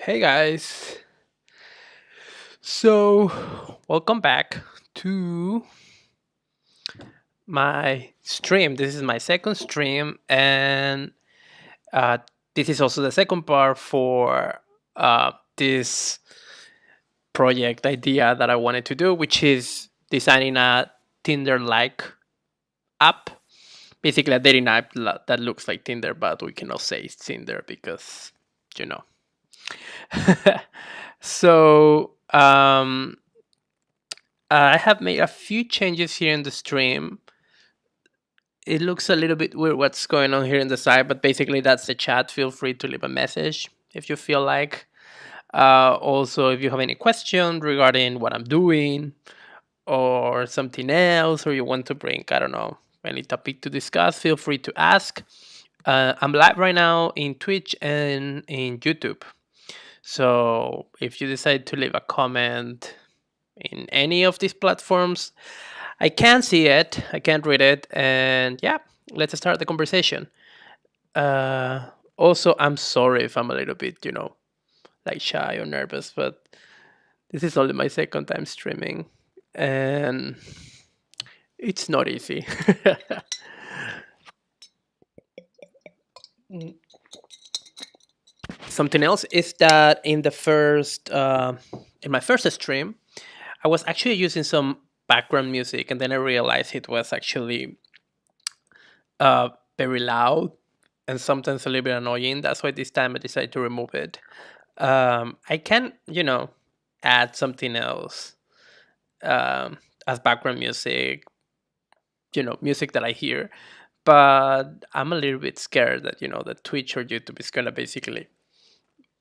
Hey guys, so welcome back to my stream. This is my second stream, and uh, this is also the second part for this project idea that I wanted to do, which is designing a Tinder-like app. Basically, a dating app that looks like Tinder, but we cannot say it's Tinder because, you know. so, I have made a few changes here in the stream. It looks a little bit weird what's going on here in the side, but basically that's the chat. Feel free to leave a message if you feel like. Also, if you have any question regarding what I'm doing or something else, or you want to bring, I don't know, any topic to discuss, feel free to ask. I'm live right now in Twitch and in YouTube. So if you decide to leave a comment in any of these platforms, I can't see it, I can't read it, and yeah, let's start the conversation. Uh, Also, I'm sorry if I'm a little bit, like shy or nervous, but this is only my second time streaming, and it's not easy. Something else is that in my first stream, I was actually using some background music, and then I realized it was actually very loud and sometimes a little bit annoying. That's why this time I decided to remove it. I can, add something else as background music, music that I hear. But I'm a little bit scared that, that Twitch or YouTube is going to basically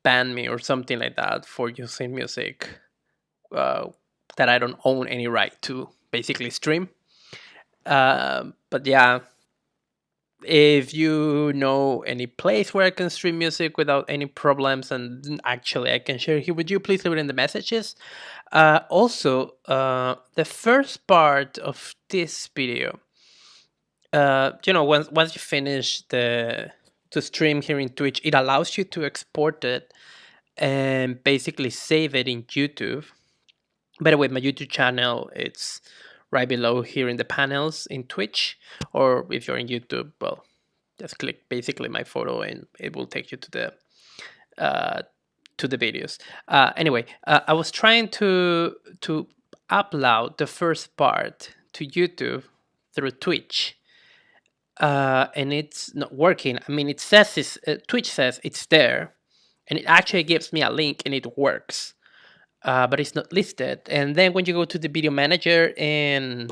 ban me or something like that for using music uh, that I don't own any right to basically stream. But yeah, if you know any place where I can stream music without any problems and actually I can share here with you, please leave it in the messages. Also, the first part of this video, once you finish the to stream here in Twitch, it allows you to export it and basically save it in YouTube. By the way, my YouTube channel, it's right below here in the panels in Twitch, or if you're in YouTube, well, just click basically my photo and it will take you uh, to the videos. Anyway, I was trying to upload the first part to YouTube through Twitch, and it's not working. I mean, Twitch says it's there, and it actually gives me a link and it works, but it's not listed. And then when you go to the video manager in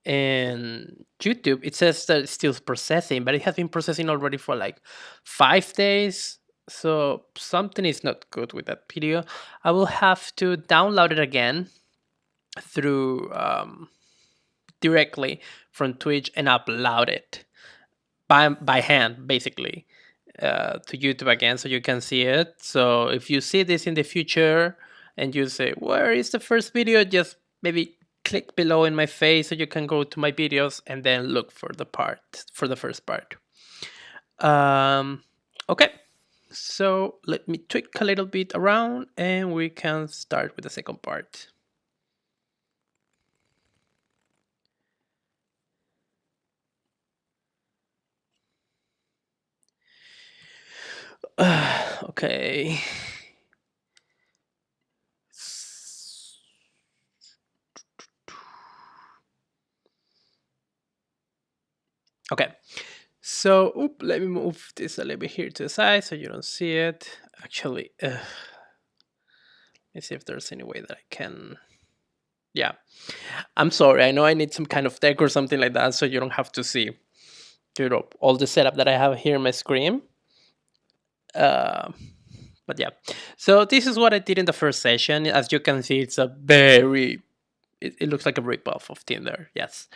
YouTube, it says that it's still processing, but it has been processing already for like 5 days. So something is not good with that video. I will have to download it again through directly from Twitch and upload it by hand, basically, to YouTube again, so you can see it. So if you see this in the future and you say, "Where is the first video?" Just maybe click below in my face so you can go to my videos and then look for the first part. Okay, so let me tweak a little bit around and we can start with the second part. Okay. Okay. So, let me move this a little bit here to the side so you don't see it. Actually, let's see if there's any way that I can. Yeah, I'm sorry. I know I need some kind of tech or something like that so you don't have to see, all the setup that I have here in my screen. But yeah, so this is what I did in the first session. As you can see, it's it looks like a ripoff of Tinder. Yes,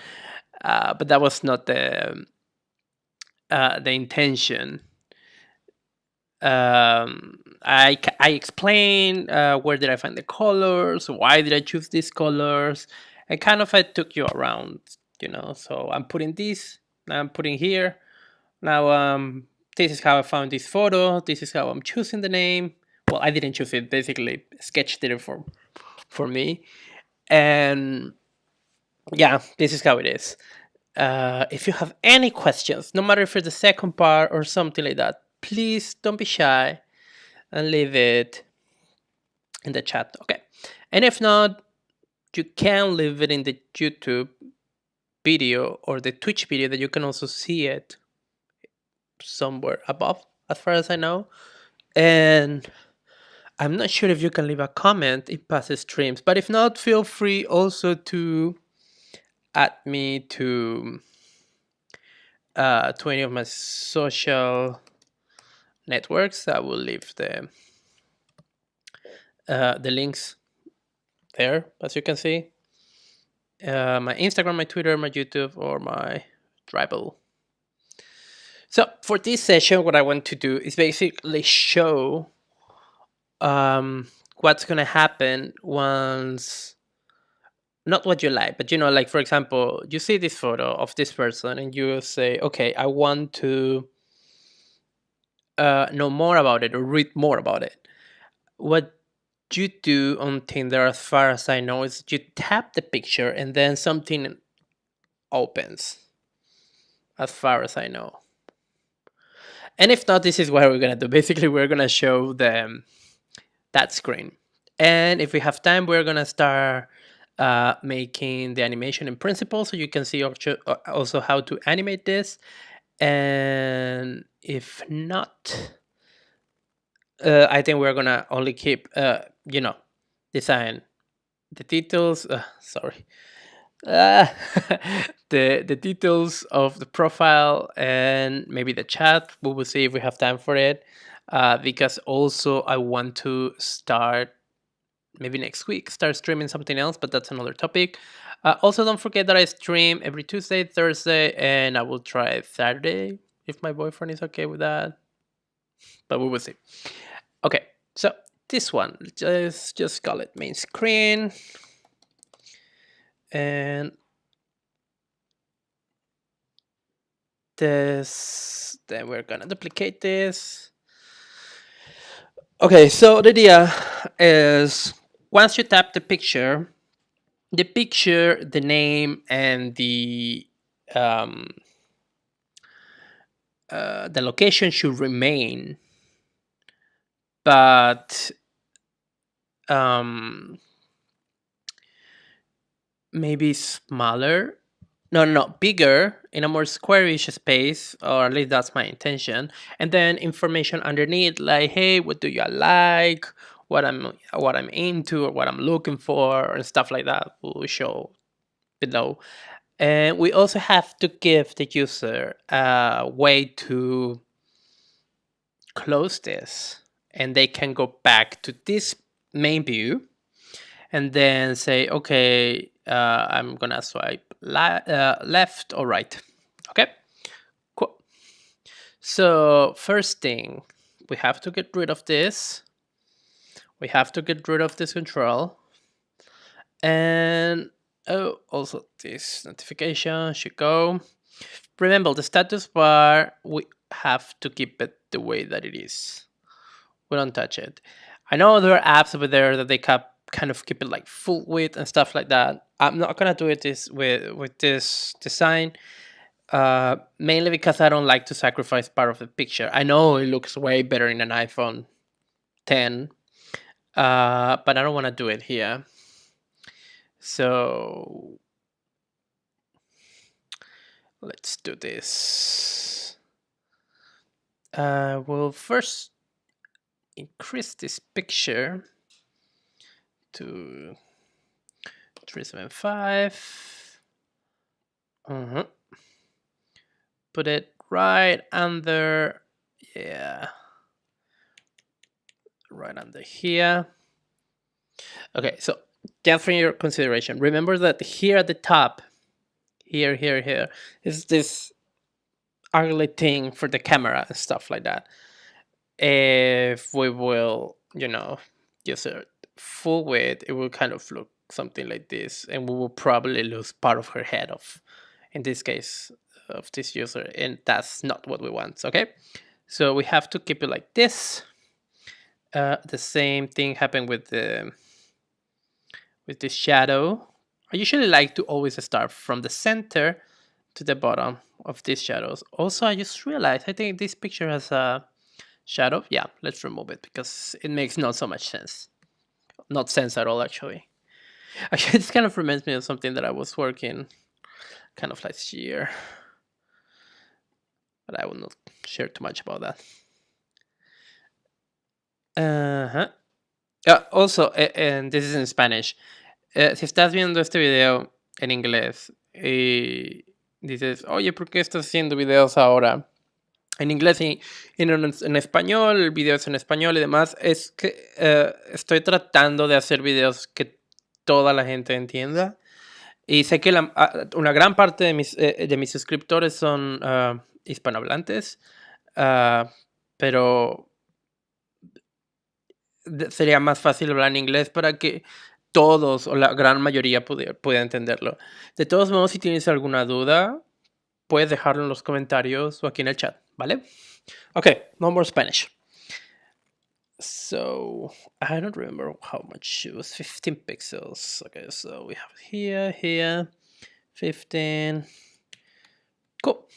but that was not the intention. I explain where did I find the colors, why did I choose these colors, and kind of I took you around, So I'm putting this, now I'm putting here. Now this is how I found this photo. This is how I'm choosing the name. Well, I didn't choose it. Basically, Sketch did it for me. And yeah, this is how it is. If you have any questions, no matter if it's the second part or something like that, please don't be shy and leave it in the chat. Okay. And if not, you can leave it in the YouTube video or the Twitch video that you can also see it somewhere above, as far as I know. And I'm not sure if you can leave a comment in past streams, but if not, feel free also to add me to any of my social networks. I will leave the links there, as you can see. My Instagram, my Twitter, my YouTube, or my Dribble. So for this session, what I want to do is basically show what's gonna happen once, not what you like, but like for example, you see this photo of this person and you say, okay, I want to know more about it or read more about it. What you do on Tinder, as far as I know, is you tap the picture and then something opens, as far as I know. And if not, this is what we're gonna do. Basically, we're gonna show them that screen. And if we have time, we're gonna start making the animation in principle, so you can see also how to animate this. And if not, I think we're gonna only keep, design the details. Sorry, uh, the details of the profile and maybe the chat. We will see if we have time for it, because also I want to start maybe next week, start streaming something else, but that's another topic. Also, don't forget that I stream every Tuesday, Thursday, and I will try Saturday if my boyfriend is okay with that, but we will see. Okay, so this one, just call it main screen, and this, then we're gonna duplicate this. Okay, so the idea is once you tap the picture, the name, and the location should remain, but maybe smaller. No, bigger in a more squarish space, or at least that's my intention. And then information underneath, like, hey, what do you like? What I'm into, or what I'm looking for, and stuff like that will show below. And we also have to give the user a way to close this, and they can go back to this main view and then say, okay, I'm gonna swipe left or right. Okay, cool. So first thing, we have to get rid of this. We have to get rid of this control. And also this notification should go. Remember, the status bar, we have to keep it the way that it is. We don't touch it. I know there are apps over there that they kind of keep it like full width and stuff like that. I'm not gonna do it with this design, mainly because I don't like to sacrifice part of the picture. I know it looks way better in an iPhone 10, but I don't want to do it here. So let's do this. We'll first increase this picture to 375. Put it right under, yeah, right under here. Okay, so just for your consideration, remember that here at the top, here, is this ugly thing for the camera and stuff like that. If we will, use it full width, it will kind of look something like this, and we will probably lose part of her head of, in this case, of this user, and that's not what we want. Okay, so we have to keep it like this, The same thing happened with the shadow. I usually like to always start from the center to the bottom of these shadows. Also, I just realized I think this picture has a shadow. Yeah, let's remove it because it makes not so much sense. Not sense at all, actually. Actually, this kind of reminds me of something that I was working kind of last year, but I will not share too much about that. Uh-huh. Also, and this is in Spanish. Si estás viendo este video en inglés y dices, oye, ¿por qué estás haciendo videos ahora en inglés y no en español? El video es en español y demás. Es que estoy tratando de hacer videos que toda la gente entienda. Y sé que una gran parte de mis suscriptores son hispanohablantes, ah, pero sería más fácil hablar en inglés para que todos o la gran mayoría pueda entenderlo. De todos modos, si tienes alguna duda, puedes dejarlo en los comentarios o aquí en el chat, ¿vale? Okay, no more Spanish. So, I don't remember how much it was, 15 pixels. Okay, so we have here, 15. Cool.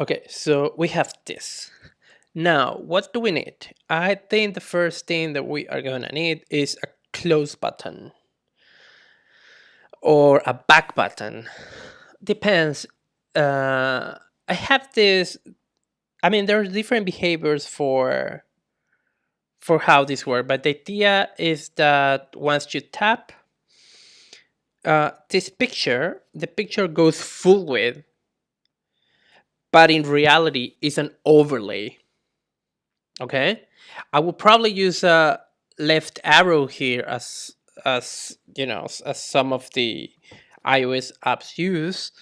Okay, so we have this. Now, what do we need? I think the first thing that we are gonna need is a close button or a back button. Depends. I have this. I mean, there's different behaviors for how this works, but the idea is that once you tap this picture, the picture goes full width, but in reality, it's an overlay. Okay, I will probably use a left arrow here as you know as some of the iOS apps use,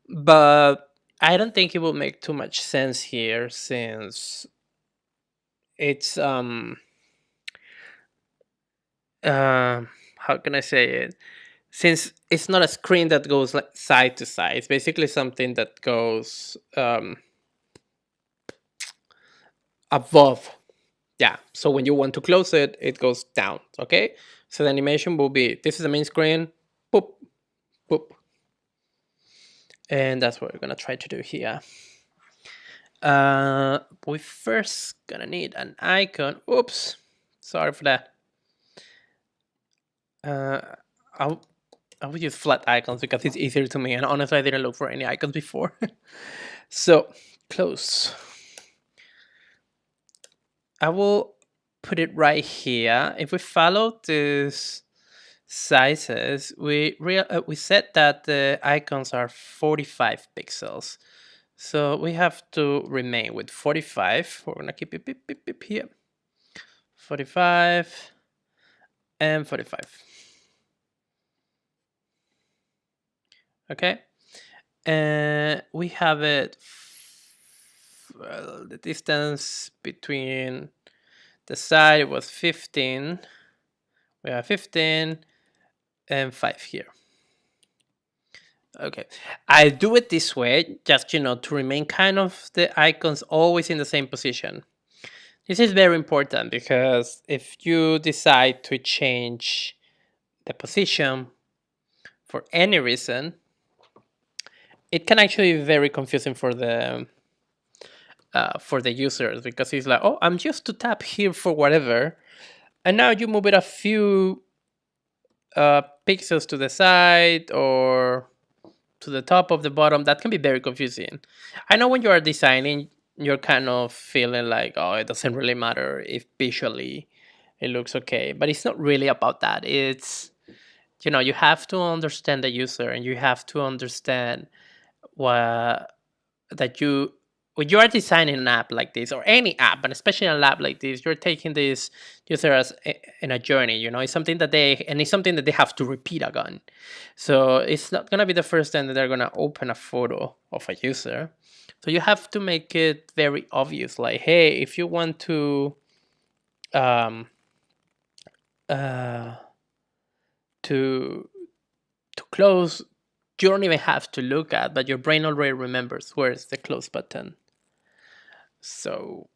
but I don't think it will make too much sense here since it's how can I say it? Since it's not a screen that goes like side to side, it's basically something that goes above. Yeah, so when you want to close it, it goes down, okay? So the animation will be, this is the main screen, boop, boop. And that's what we're gonna try to do here. We first gonna need an icon. Oops, sorry for that. I'll use flat icons because it's easier to me, and honestly, I didn't look for any icons before. So, close. I will put it right here. If we follow this sizes, we said that the icons are 45 pixels. So we have to remain with 45. We're gonna keep it beep, beep, beep here. 45 and 45. Okay. And we have it, the distance between the side was 15. We have 15 and 5 here. Okay, I do it this way just, to remain kind of the icons always in the same position. This is very important because if you decide to change the position for any reason, it can actually be very confusing for the users because it's like, oh, I'm just to tap here for whatever, and now you move it a few pixels to the side or to the top of the bottom. That can be very confusing. I know when you are designing, you're kind of feeling like, oh, it doesn't really matter if visually it looks okay, but it's not really about that. It's, you have to understand the user and you have to understand what that you when you are designing an app like this or any app, but especially an app like this, you're taking this user as in a journey. It's something that they have to repeat again. So it's not gonna be the first time that they're gonna open a photo of a user. So you have to make it very obvious. Like, hey, if you want um uh to close, you don't even have to look at, but your brain already remembers where's the close button. So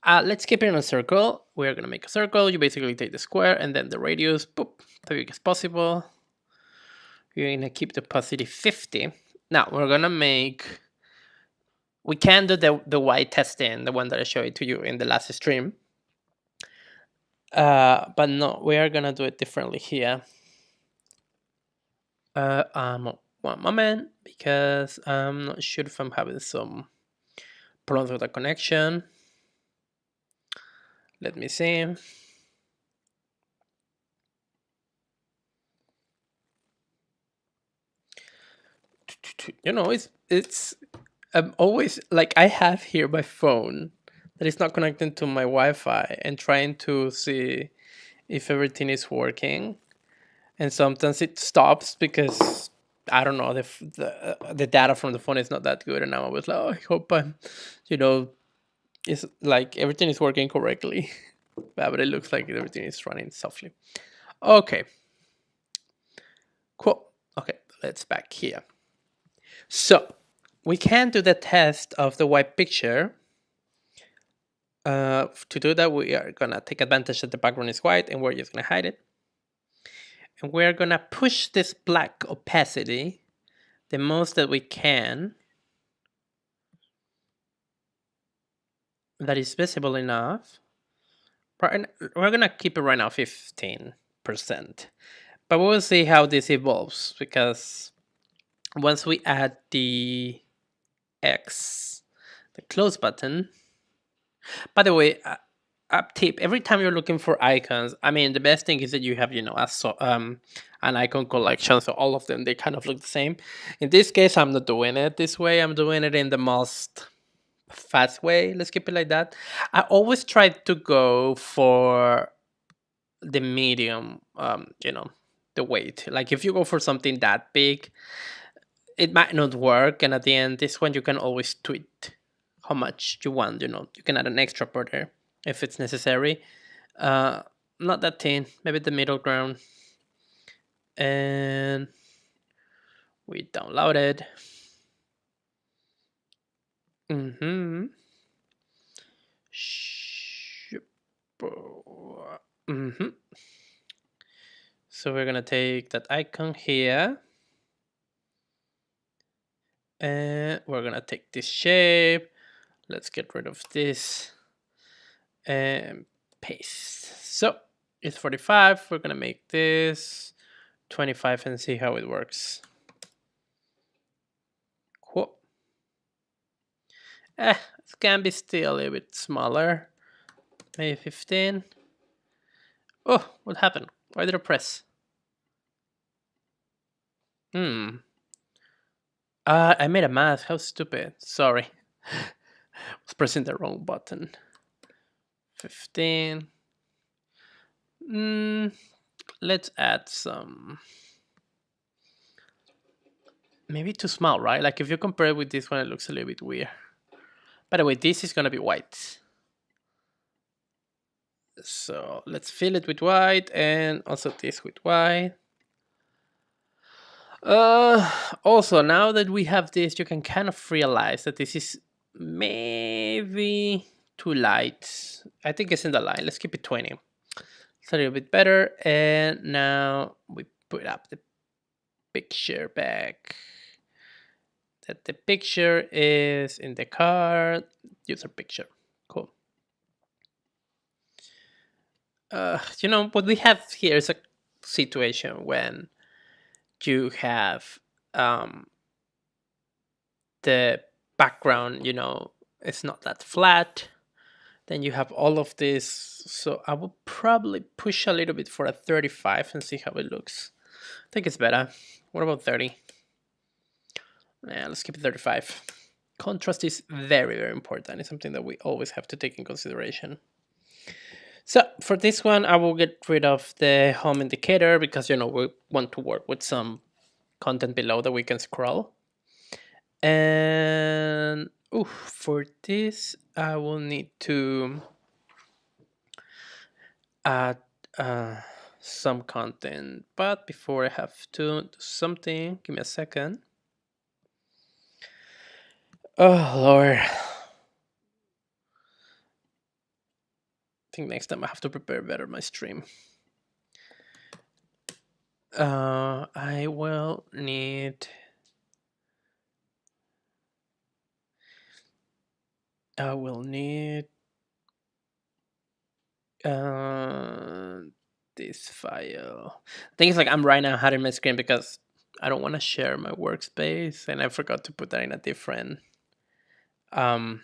Let's keep it in a circle. We're gonna make a circle. You basically take the square and then the radius, boop, as big as possible. You're gonna keep the opacity 50. Now we're gonna make. We can do the white testing, the one that I showed to you in the last stream. But no, we are gonna do it differently here. One moment, because I'm not sure if I'm having some problems with the connection. Let me see. It's I'm always like I have here my phone that is not connected to my Wi-Fi and trying to see if everything is working, and sometimes it stops because I don't know the data from the phone is not that good, and now I was like, oh, I hope I'm, you know, it's like everything is working correctly, but it looks like everything is running softly. Okay, cool. Okay, let's back here. So we can do the test of the white picture. To do that, we are gonna take advantage that the background is white, and we're just gonna hide it. And we're gonna push this black opacity the most that we can, that is visible enough. We're gonna keep it right now 15%, but we'll see how this evolves, because once we add the X, the close button. By the way, up tip: every time you're looking for icons, I mean, the best thing is that you have, an icon collection, so all of them, they kind of look the same. In this case, I'm not doing it this way. I'm doing it in the most fast way. Let's keep it like that. I always try to go for the medium, the weight. Like if you go for something that big, it might not work, and at the end, this one you can always tweak how much you want. You can add an extra border if it's necessary. uh Not that thin, maybe the middle ground. And we downloaded. Mm-hmm. Mm-hmm. So we're gonna take that icon here, and we're gonna take this shape. Let's get rid of this and paste. So it's 45. We're gonna make this 25 and see how it works. Cool. It can be still a little bit smaller. Maybe 15. Oh, what happened? Why did I press? I made a mask. How stupid. Sorry. I was pressing the wrong button. 15. Let's add some. Maybe too small, right? Like if you compare it with this one, it looks a little bit weird. By the way, this is gonna be white. So let's fill it with white, and also this with white. Also, now that we have this, you can kind of realize that this is maybe too light. I think it's in the line. Let's keep it 20. It's a little bit better. And now we put up the picture back. That the picture is in the card. User picture. Cool. What we have here is a situation when you have the background, it's not that flat. Then you have all of this. So I will probably push a little bit for a 35 and see how it looks. I think it's better. What about 30? Yeah, let's keep it 35. Contrast is very, very important. It's something that we always have to take in consideration. So for this one, I will get rid of the home indicator because, we want to work with some content below that we can scroll. And for this, I will need to add some content. But before I have to do something, give me a second. Oh, Lord. think next time I have to prepare better my stream. I will need. I will need uh, this file. Thing is, like, I'm right now hiding my screen because I don't want to share my workspace, and I forgot to put that um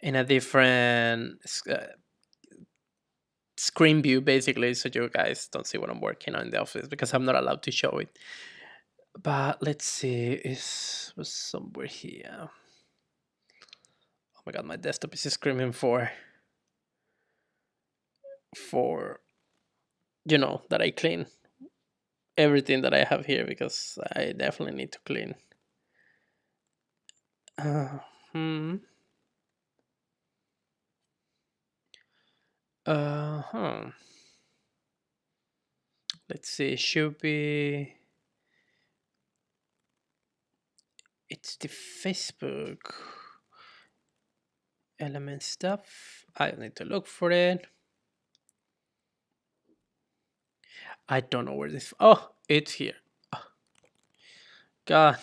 in a different screen view, basically, so you guys don't see what I'm working on in the office because I'm not allowed to show it. But let's see, it was somewhere here. Oh my god, my desktop is screaming for that I clean everything that I have here because I definitely need to clean. Uh, hmm. Huh. Let's see. Should be. It's the Facebook element stuff. I need to look for it. I don't know where this. Oh, it's here. Oh, God.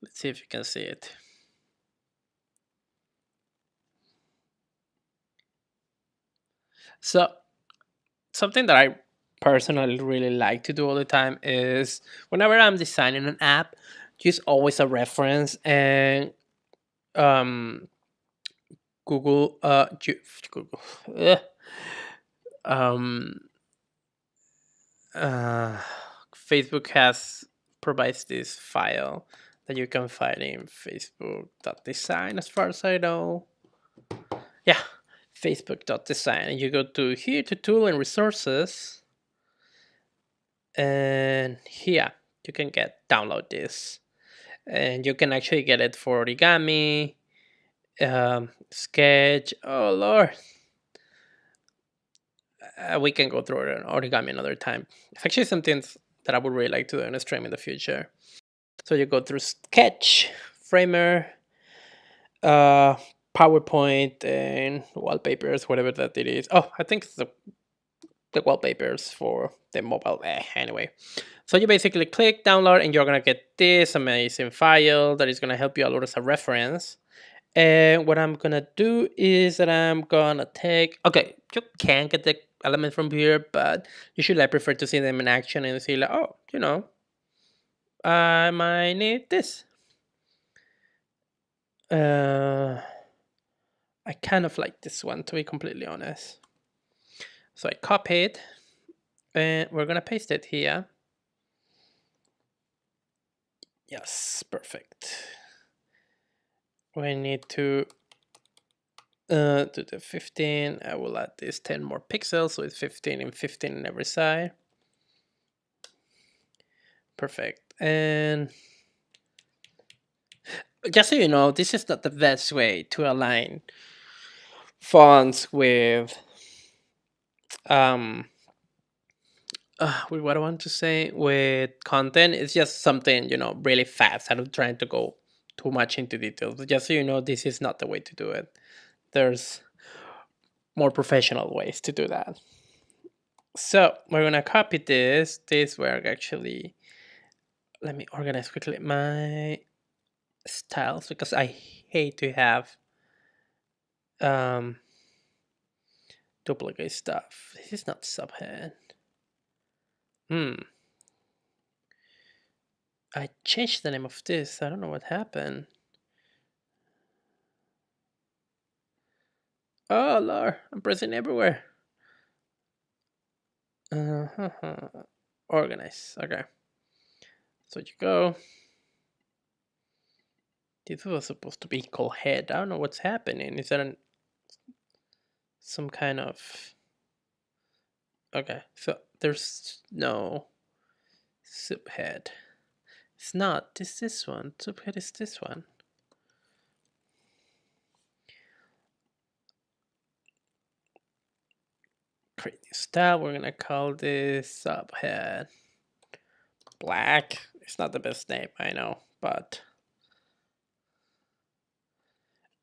Let's see if you can see it. So, something that I personally really like to do all the time is whenever I'm designing an app, use always a reference and um Google Google um uh Facebook has provides this file that you can find in facebook.design as far as I know. Yeah, facebook.design, and you go to here to tool and resources, and here you can download this, and you can actually get it for origami, sketch. Oh lord, we can go through origami another time. It's actually something that I would really like to do in a stream in the future. So you go through sketch, framer, uh PowerPoint, and wallpapers, whatever that it is. Oh, I think it's the wallpapers for the mobile. Anyway, so you basically click download, and you're gonna get this amazing file that is gonna help you a lot as a reference. And what I'm gonna do is that I'm gonna take. Okay, you can get the element from here, but usually I prefer to see them in action and see like, oh, I might need this. I kind of like this one, to be completely honest. So I copy it, and we're gonna paste it here. Yes, perfect. We need to do the 15. I will add this 10 more pixels, so it's 15 and 15 on every side. Perfect. And just so you know, this is not the best way to align fonts um with what I want to say with content. It's just something, really fast. I'm not trying to go too much into details. But just so you know, this is not the way to do it. There's more professional ways to do that. So we're gonna copy this work actually. Let me organize quickly my styles because I hate to have um duplicate stuff. This is not subhead. I changed the name of this. I don't know what happened. Oh lord, I'm pressing everywhere. Organize. Okay. So you go. This was supposed to be called head. I don't know what's happening. Is that some kind of. Okay, so there's no subhead. It's not. This one. Subhead is this one. Create new style. We're gonna call this subhead black. It's not the best name, I know, but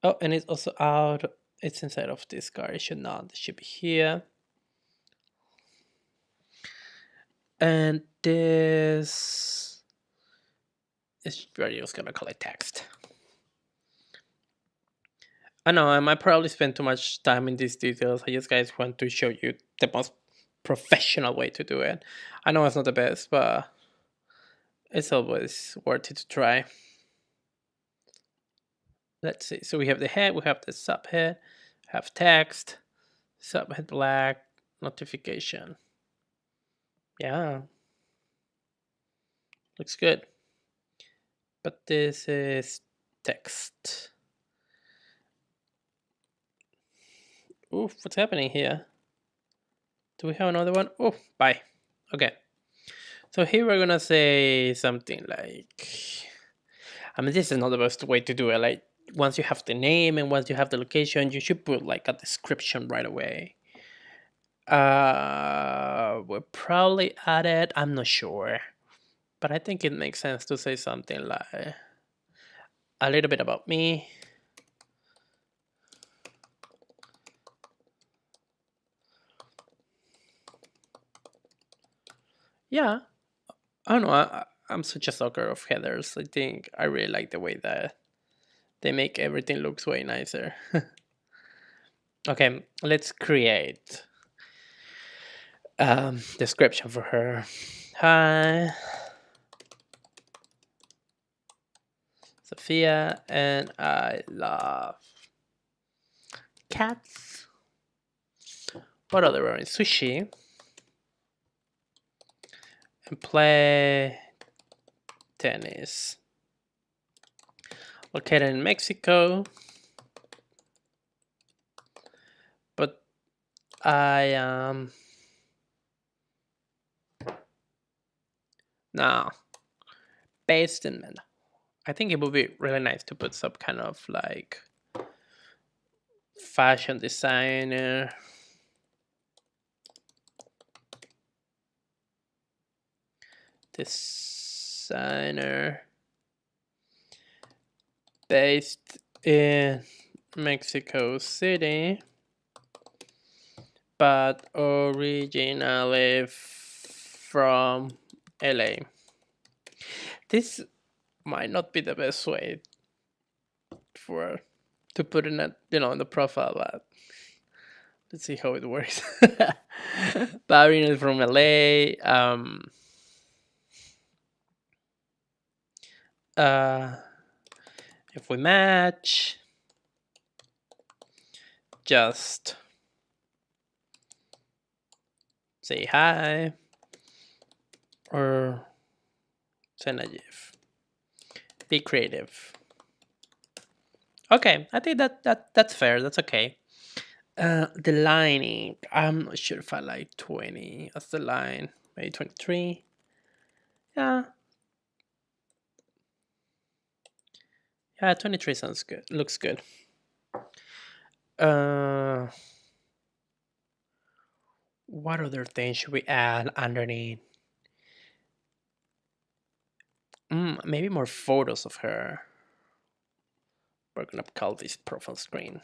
oh, and it's also out It's inside of this card. It should not. It should be here. And this is, we're just gonna call it text. I know I might probably spend too much time in these details. I just guys want to show you the most professional way to do it. I know it's not the best, but it's always worth it to try. Let's see. So we have the head, we have the subhead, have text, subhead black, notification. Yeah, looks good. But this is text. Oof, what's happening here? Do we have another one? Oh, bye. Okay. So here we're gonna say something like, I mean, this is not the best way to do it. Like, once you have the name and once you have the location, you should put like a description right away. We'll probably add it. I'm not sure, but I think it makes sense to say something like a little bit about me. Yeah, I don't know. I'm such a sucker of headers. I think I really like the way that they make everything looks way nicer. Okay, let's create description for her. Hi, Sophia, and I love cats. What other one? Sushi. And play tennis. Located in Mexico. But I am now based in Manila. I think it would be really nice to put some kind of like fashion designer. Designer based in Mexico City, but originally from LA. This might not be the best way for to put in a in the profile, but let's see how it works. But originally from LA. Uh, if we match, just say hi or send a GIF. Be creative. Okay, I think that's fair. That's okay. The lining. I'm not sure if I like 20 as the line. Maybe 23. Yeah. Yeah, 23 sounds good. Looks good. What other things should we add underneath? Maybe more photos of her. We're gonna call this profile screen.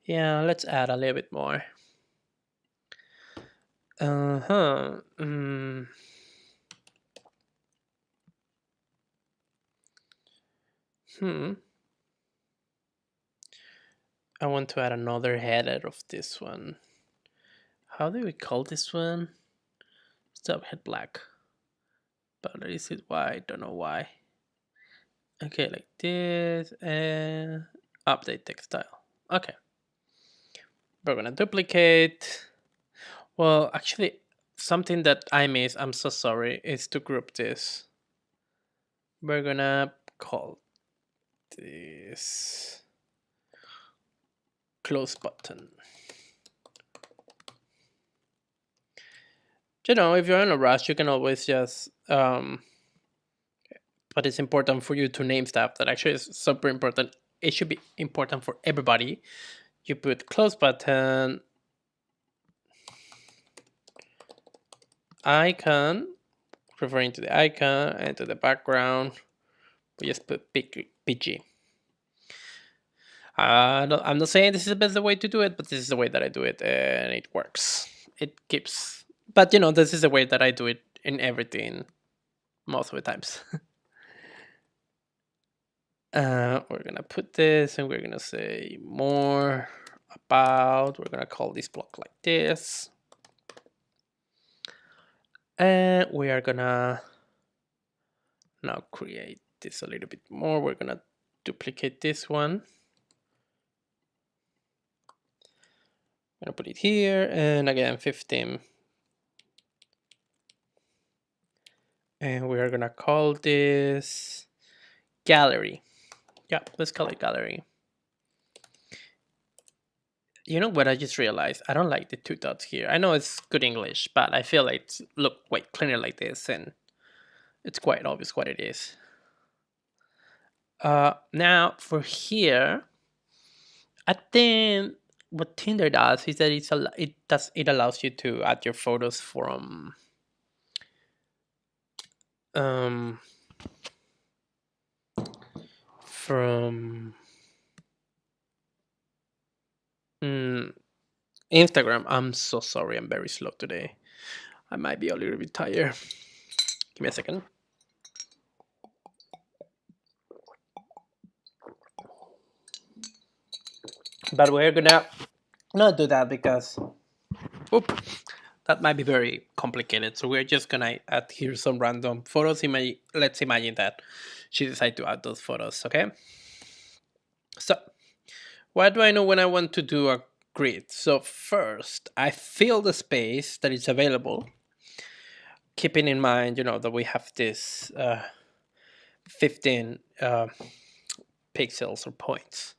Yeah, let's add a little bit more. Uh-huh. I want to add another header of this one. How do we call this one? Subhead black. But is it white? Don't know why. Okay, like this and update text style. Okay. We're gonna duplicate. Well, actually, something that I missed, I'm so sorry, is to group this. We're gonna call this close button. If you're in a rush, you can always just but it's important for you to name stuff that actually is super important. It should be important for everybody. You put close button, icon, referring to the icon and to the background. We just put PG. I'm not saying this is the best way to do it, but this is the way that I do it, and it works. It keeps, but this is the way that I do it in everything most of the times. We're gonna put this, and we're gonna say more about. We're gonna call this block like this, and we are gonna now create this a little bit more. We're gonna duplicate this one. I'm gonna put it here, and again 15. And we are gonna call this gallery. Yeah, let's call it gallery. You know what I just realized? I don't like the two dots here. I know it's good English, but I feel like it's look way cleaner like this, and it's quite obvious what it is. Now for here, I think what Tinder does is that it allows you to add your photos um from Instagram. I'm so sorry. I'm very slow today. I might be a little bit tired. Give me a second. But we're gonna not do that because that might be very complicated. So we're just gonna add here some random photos. Let's imagine that she decided to add those photos. Okay. So why do I know when I want to do a grid? So first, I fill the space that is available, keeping in mind, that we have this 15 pixels or points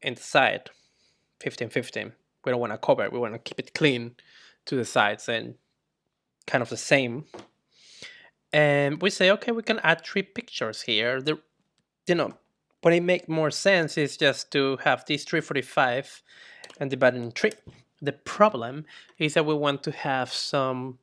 in the side, 15, 15. We don't want to cover it. We want to keep it clean to the sides and kind of the same. And we say, okay, we can add 3 pictures here. What it makes more sense is just to have this 345 and divide it in 3. The problem is that we want to have some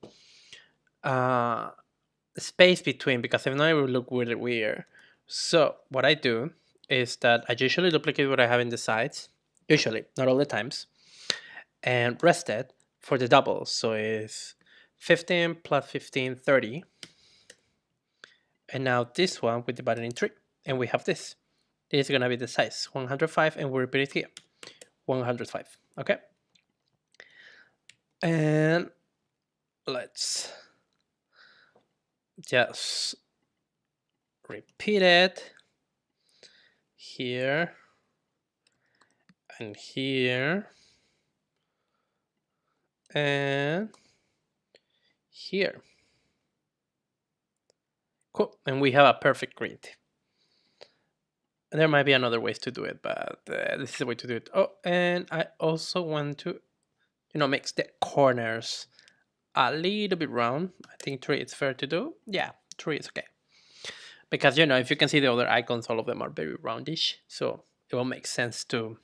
space between, because if not, it will look really weird. So what I do is that I usually duplicate what I have in the sides, usually, not all the times, and rest it for the double. So it's 15 plus 15, 30. And now this one we divide it in 3, and we have this. This is going to be the size 105, and we repeat it here 105. Okay, and let's just repeat it here and here and here. Cool, and we have a perfect grid. There might be another ways to do it, but this is the way to do it. Oh, and I also want to, make the corners a little bit round. I think 3 is fair to do. Yeah, 3 is okay. Because, if you can see the other icons, all of them are very roundish. So it will make sense to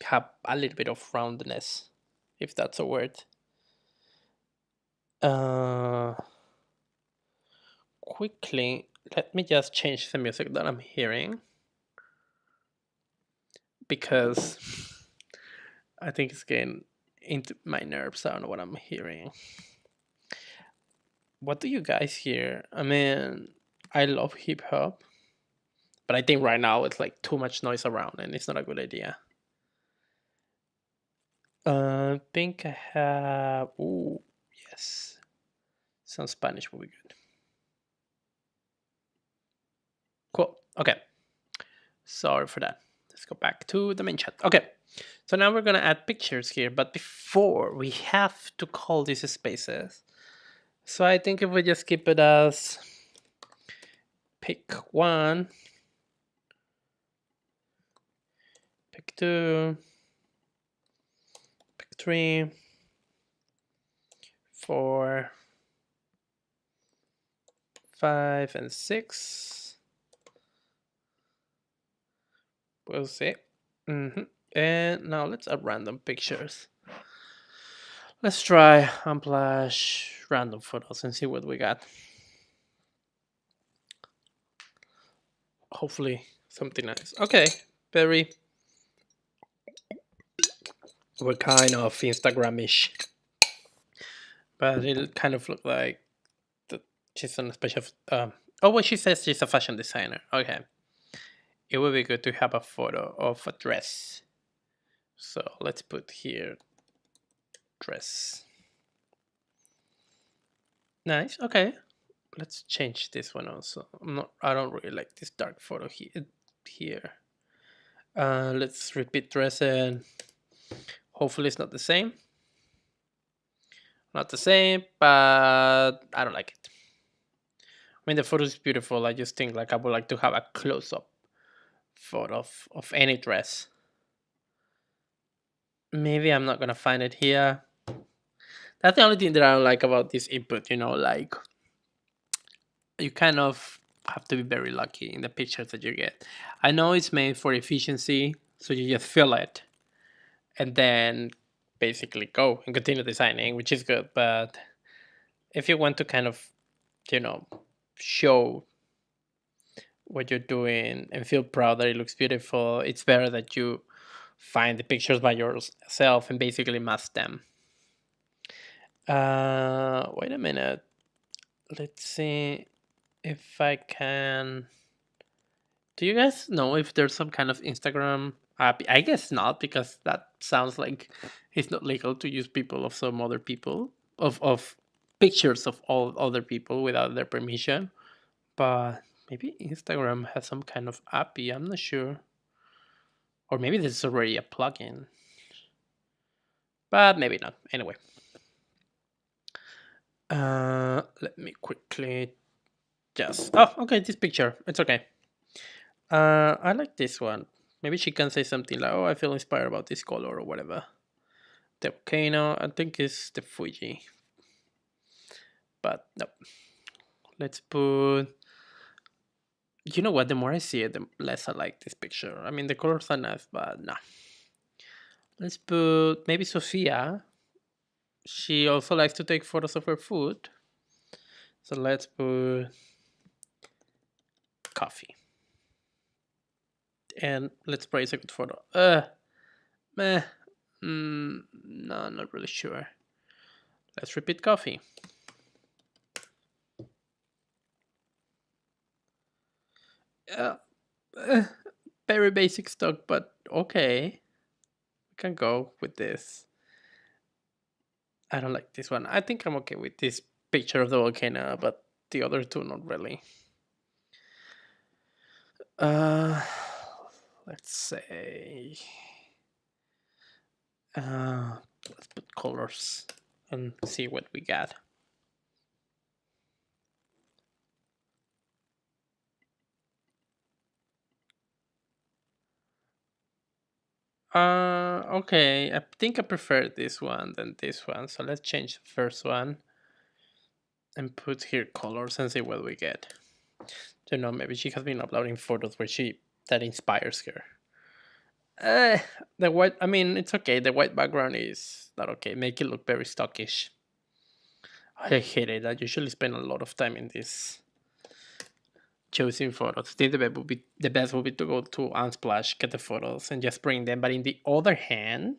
have a little bit of roundness, if that's a word. Quickly, let me just change the music that I'm hearing, because I think it's getting into my nerves. I don't know what I'm hearing. What do you guys hear? I mean, I love hip hop, but I think right now it's like too much noise around, and it's not a good idea. I think I have. Ooh, yes. Some Spanish will be good. Cool. Okay. Sorry for that. Let's go back to the main chat. Okay. So now we're going to add pictures here, but before we have to call these spaces. So I think if we just keep it as pick 1, pick 2, pick 3, 4, 5, and 6. We'll see. And now let's add random pictures. Let's try Unplash random photos and see what we got. Hopefully something nice. Okay, very. We're kind of Instagram-ish, but it kind of look like that she's on a special. Oh, well, she says she's a fashion designer. Okay, it would be good to have a photo of a dress. So let's put here dress. Nice. Okay, let's change this one also. I don't really like this dark photo here. Let's repeat dress and hopefully it's not the same. Not the same, but I don't like it. I mean, the photo is beautiful. I just think like I would like to have a close-up photo of any dress. Maybe I'm not gonna find it here. That's the only thing that I don't like about this input. Like you kind of have to be very lucky in the pictures that you get. I know it's made for efficiency, so you just fill it and then basically go and continue designing, which is good. But if you want to kind of, you know, show what you're doing and feel proud that it looks beautiful, it's better that you find the pictures by yourself and basically mask them. Wait a minute. Let's see if I can. Do you guys know if there's some kind of Instagram app? I guess not, because that sounds like it's not legal to use people of some other people of pictures of all other people without their permission. But maybe Instagram has some kind of API. I'm not sure, or maybe this is already a plugin, but maybe not. Anyway, let me quickly just. Oh, okay, this picture. It's okay. I like this one. Maybe she can say something like, "Oh, I feel inspired about this color or whatever." The volcano, I think it's the Fuji, but no. Let's put. You know what? The more I see it, the less I like this picture. I mean, the colors are nice, but nah. Let's put maybe Sophia. She also likes to take photos of her food. So let's put coffee. And let's praise a good photo. Meh. No, not really sure. Let's repeat coffee. Uh, uh, Very basic stuff, but okay. We can go with this. I don't like this one. I think I'm okay with this picture of the volcano, but the other two not really. Uh, let's say. Let's put colors and see what we got. Okay. I think I prefer this one than this one. So let's change the first one and put here colors and see what we get. Maybe she has been uploading photos where that inspires her. Uh, the white. I mean, it's okay. The white background is not okay. Make it look very stockish. I hate it. I usually spend a lot of time in this choosing photos. I think the best would be to go to Unsplash, get the photos, and just bring them. But in the other hand,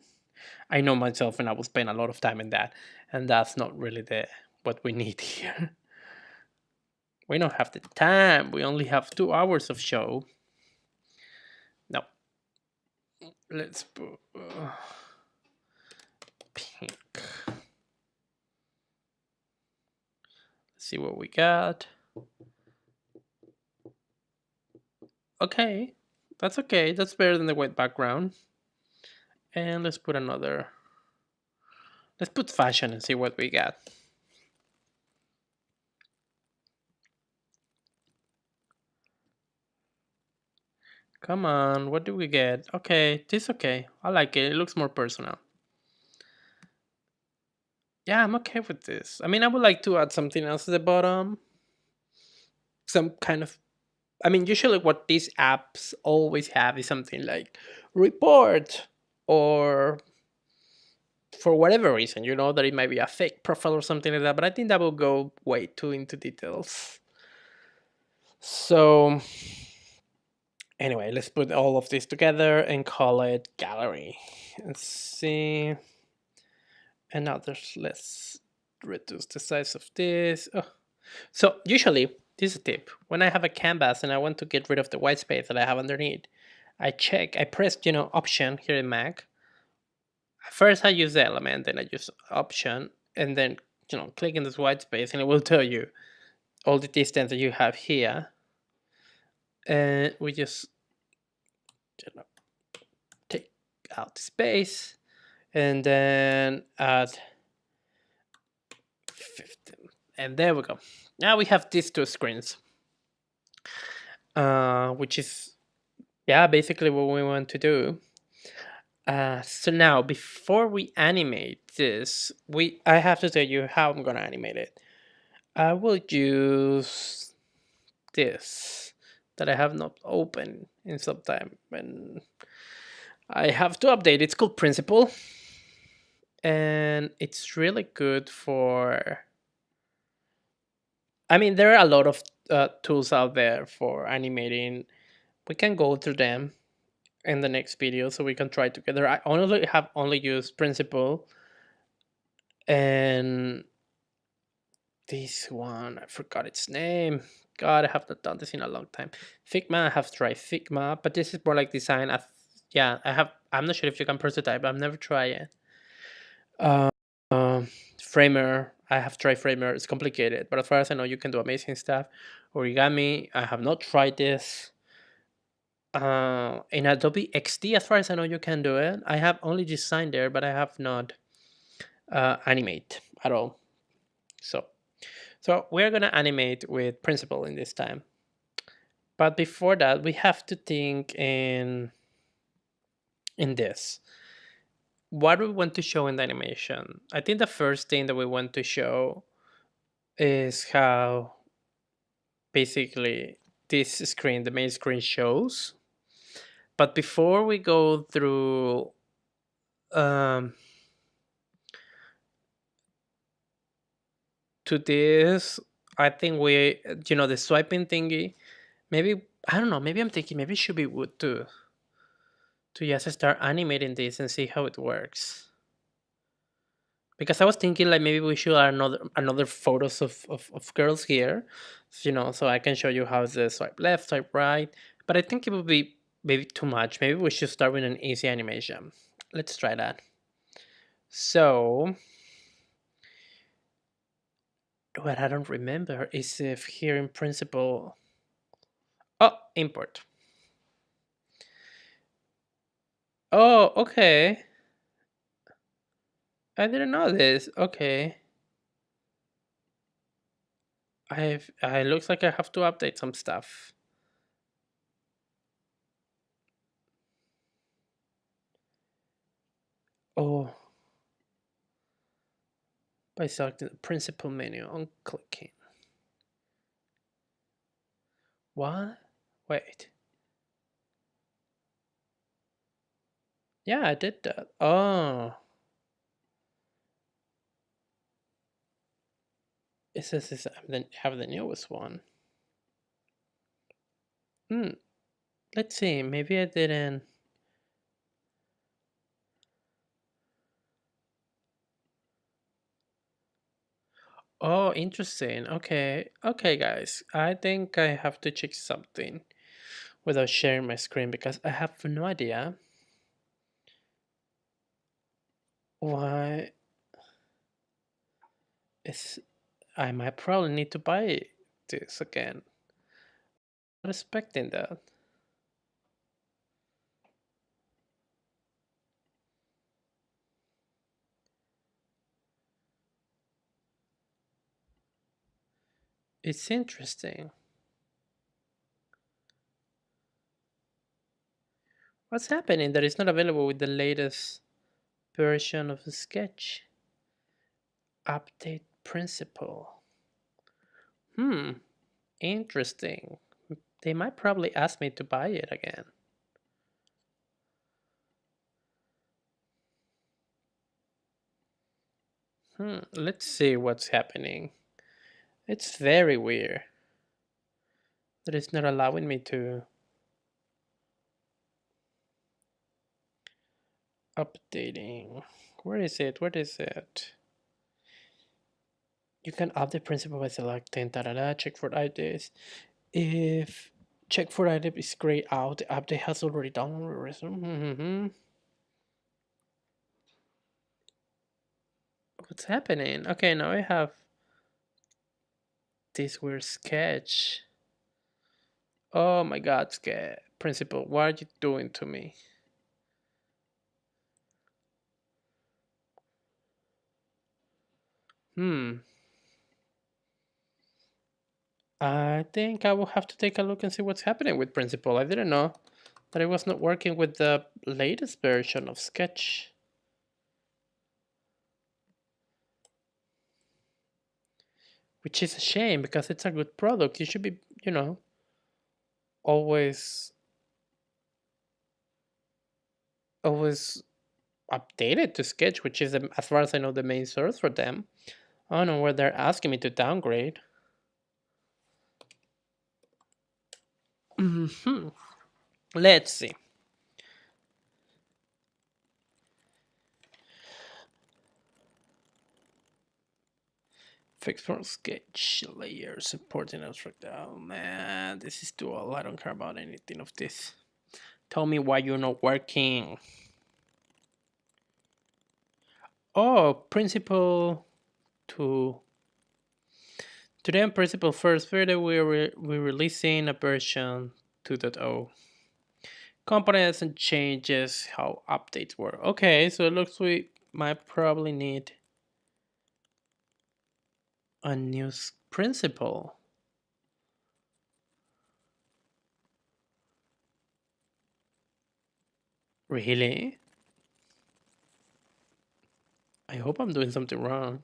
I know myself, and I will spend a lot of time in that, and that's not really the what we need here. We don't have the time. We only have 2 hours of show. No, let's put pink. Let's see what we got. Okay, that's okay. That's better than the white background. And let's put another. Let's put fashion and see what we got. Come on, what do we get? Okay, this okay. I like it. It looks more personal. Yeah, I'm okay with this. I mean, I would like to add something else at the bottom. Some kind of. I mean, usually what these apps always have is something like report or for whatever reason, that it might be a fake profile or something like that. But I think that will go way too into details. So anyway, let's put all of this together and call it gallery. Let's see. And now let's reduce the size of this. Oh. So usually, this is a tip. When I have a canvas and I want to get rid of the white space that I have underneath, I press, option here in Mac. First I use the element, then I use option, and then, click in this white space and it will tell you all the distance that you have here. And we just, take out the space and then add 15. And there we go. Now we have these two screens, which is, basically what we want to do. So now, before we animate this, I have to tell you how I'm gonna animate it. I will use this that I have not opened in some time, and I have to update. It's called Principle, and it's really good for. I mean, there are a lot of tools out there for animating. We can go through them in the next video, so we can try together. I honestly have only used Principle, and this one, I forgot its name. God, I have not done this in a long time. Figma, I have tried Figma, but this is more like design. Yeah, I'm not sure if you can prototype. I've never tried it. Uh, Framer, I have tried Framer. It's complicated, but as far as I know, you can do amazing stuff. Origami, I have not tried this. In Adobe XD, as far as I know, you can do it. I have only designed there, but I have not animate at all. So we're gonna animate with Principle in this time. But before that, we have to think in this. What do we want to show in the animation? I think the first thing that we want to show is how basically this screen, the main screen, shows. But before we go through to this, I think the swiping thingy, maybe, I don't know, maybe I'm thinking maybe it should be wood to just start animating this and see how it works. Because I was thinking like maybe we should add another photos of girls here, so I can show you how the swipe left, swipe right. But I think it would be maybe too much. Maybe we should start with an easy animation. Let's try that. So what I don't remember is if here in Principle. Oh, import. Oh, okay. I didn't know this. Okay. I looks like I have to update some stuff. Oh, by selecting the Principle menu on clicking. What? Wait. Yeah, I did that. Oh. It says this have the newest one. Let's see. Maybe I didn't. Oh, interesting. Okay. Okay, guys. I think I have to check something without sharing my screen because I have no idea why is I might probably need to buy this again. Not expecting that. It's interesting. What's happening that it's not available with the latest version of the sketch? Update Principle. Interesting. They might probably ask me to buy it again. Let's see what's happening. It's very weird that it's not allowing me to updating. Where is it? What is it? You can update principal by selecting da da da. Check for IDs. If check for item is grayed out, the update has already done. What's happening? Okay, now I have this weird sketch. Oh my god, principal, what are you doing to me? Hmm. I think I will have to take a look and see what's happening with principal. I didn't know that it was not working with the latest version of Sketch. Which is a shame because it's a good product. You should be, always always updated to Sketch, which is, as far as I know, the main source for them. I don't know where they're asking me to downgrade. Hmm. Let's see. Fix for sketch layer supporting abstract. Oh man, this is too old. I don't care about anything of this. Tell me why you're not working. Oh, principle to today on principle first. Further, we're releasing a version 2.0. Components and changes how updates work. Okay, so it looks we might probably need a new principle. Really? I hope I'm doing something wrong.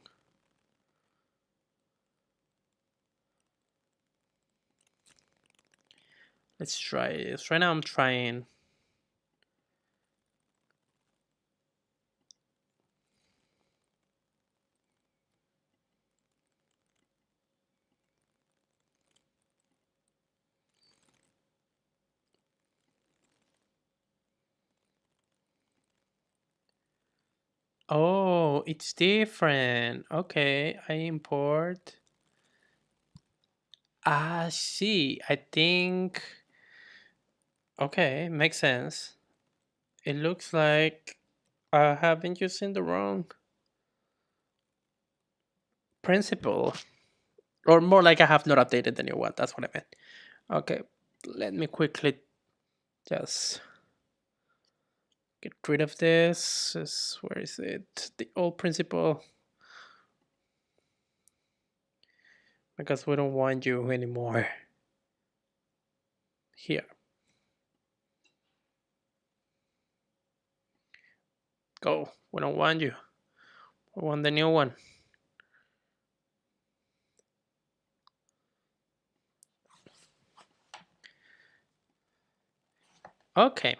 Let's try this. Right now I'm trying. Oh, it's different. Okay, I import. Ah, see. I think. Okay, makes sense. It looks like I have been using the wrong principle. Or more like I have not updated the new one. That's what I meant. Okay, let me quickly just get rid of this. Where is it? The old principle. Because we don't want you anymore. Here. Go. We don't want you. We want the new one. Okay.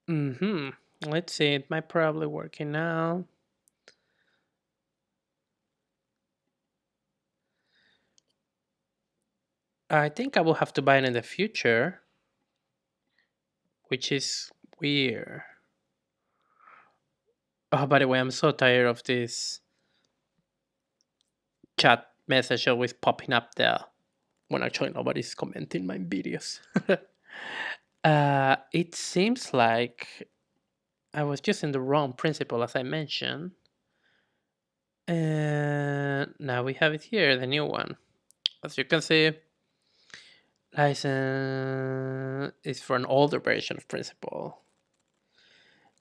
Mm-hmm. Let's see. It might probably working now. I think I will have to buy it in the future, which is weird. Oh, by the way, I'm so tired of this chat message always popping up there when actually nobody's commenting my videos. It seems like I was using the wrong principle, as I mentioned. And now we have it here, the new one. As you can see, license is for an older version of Principle.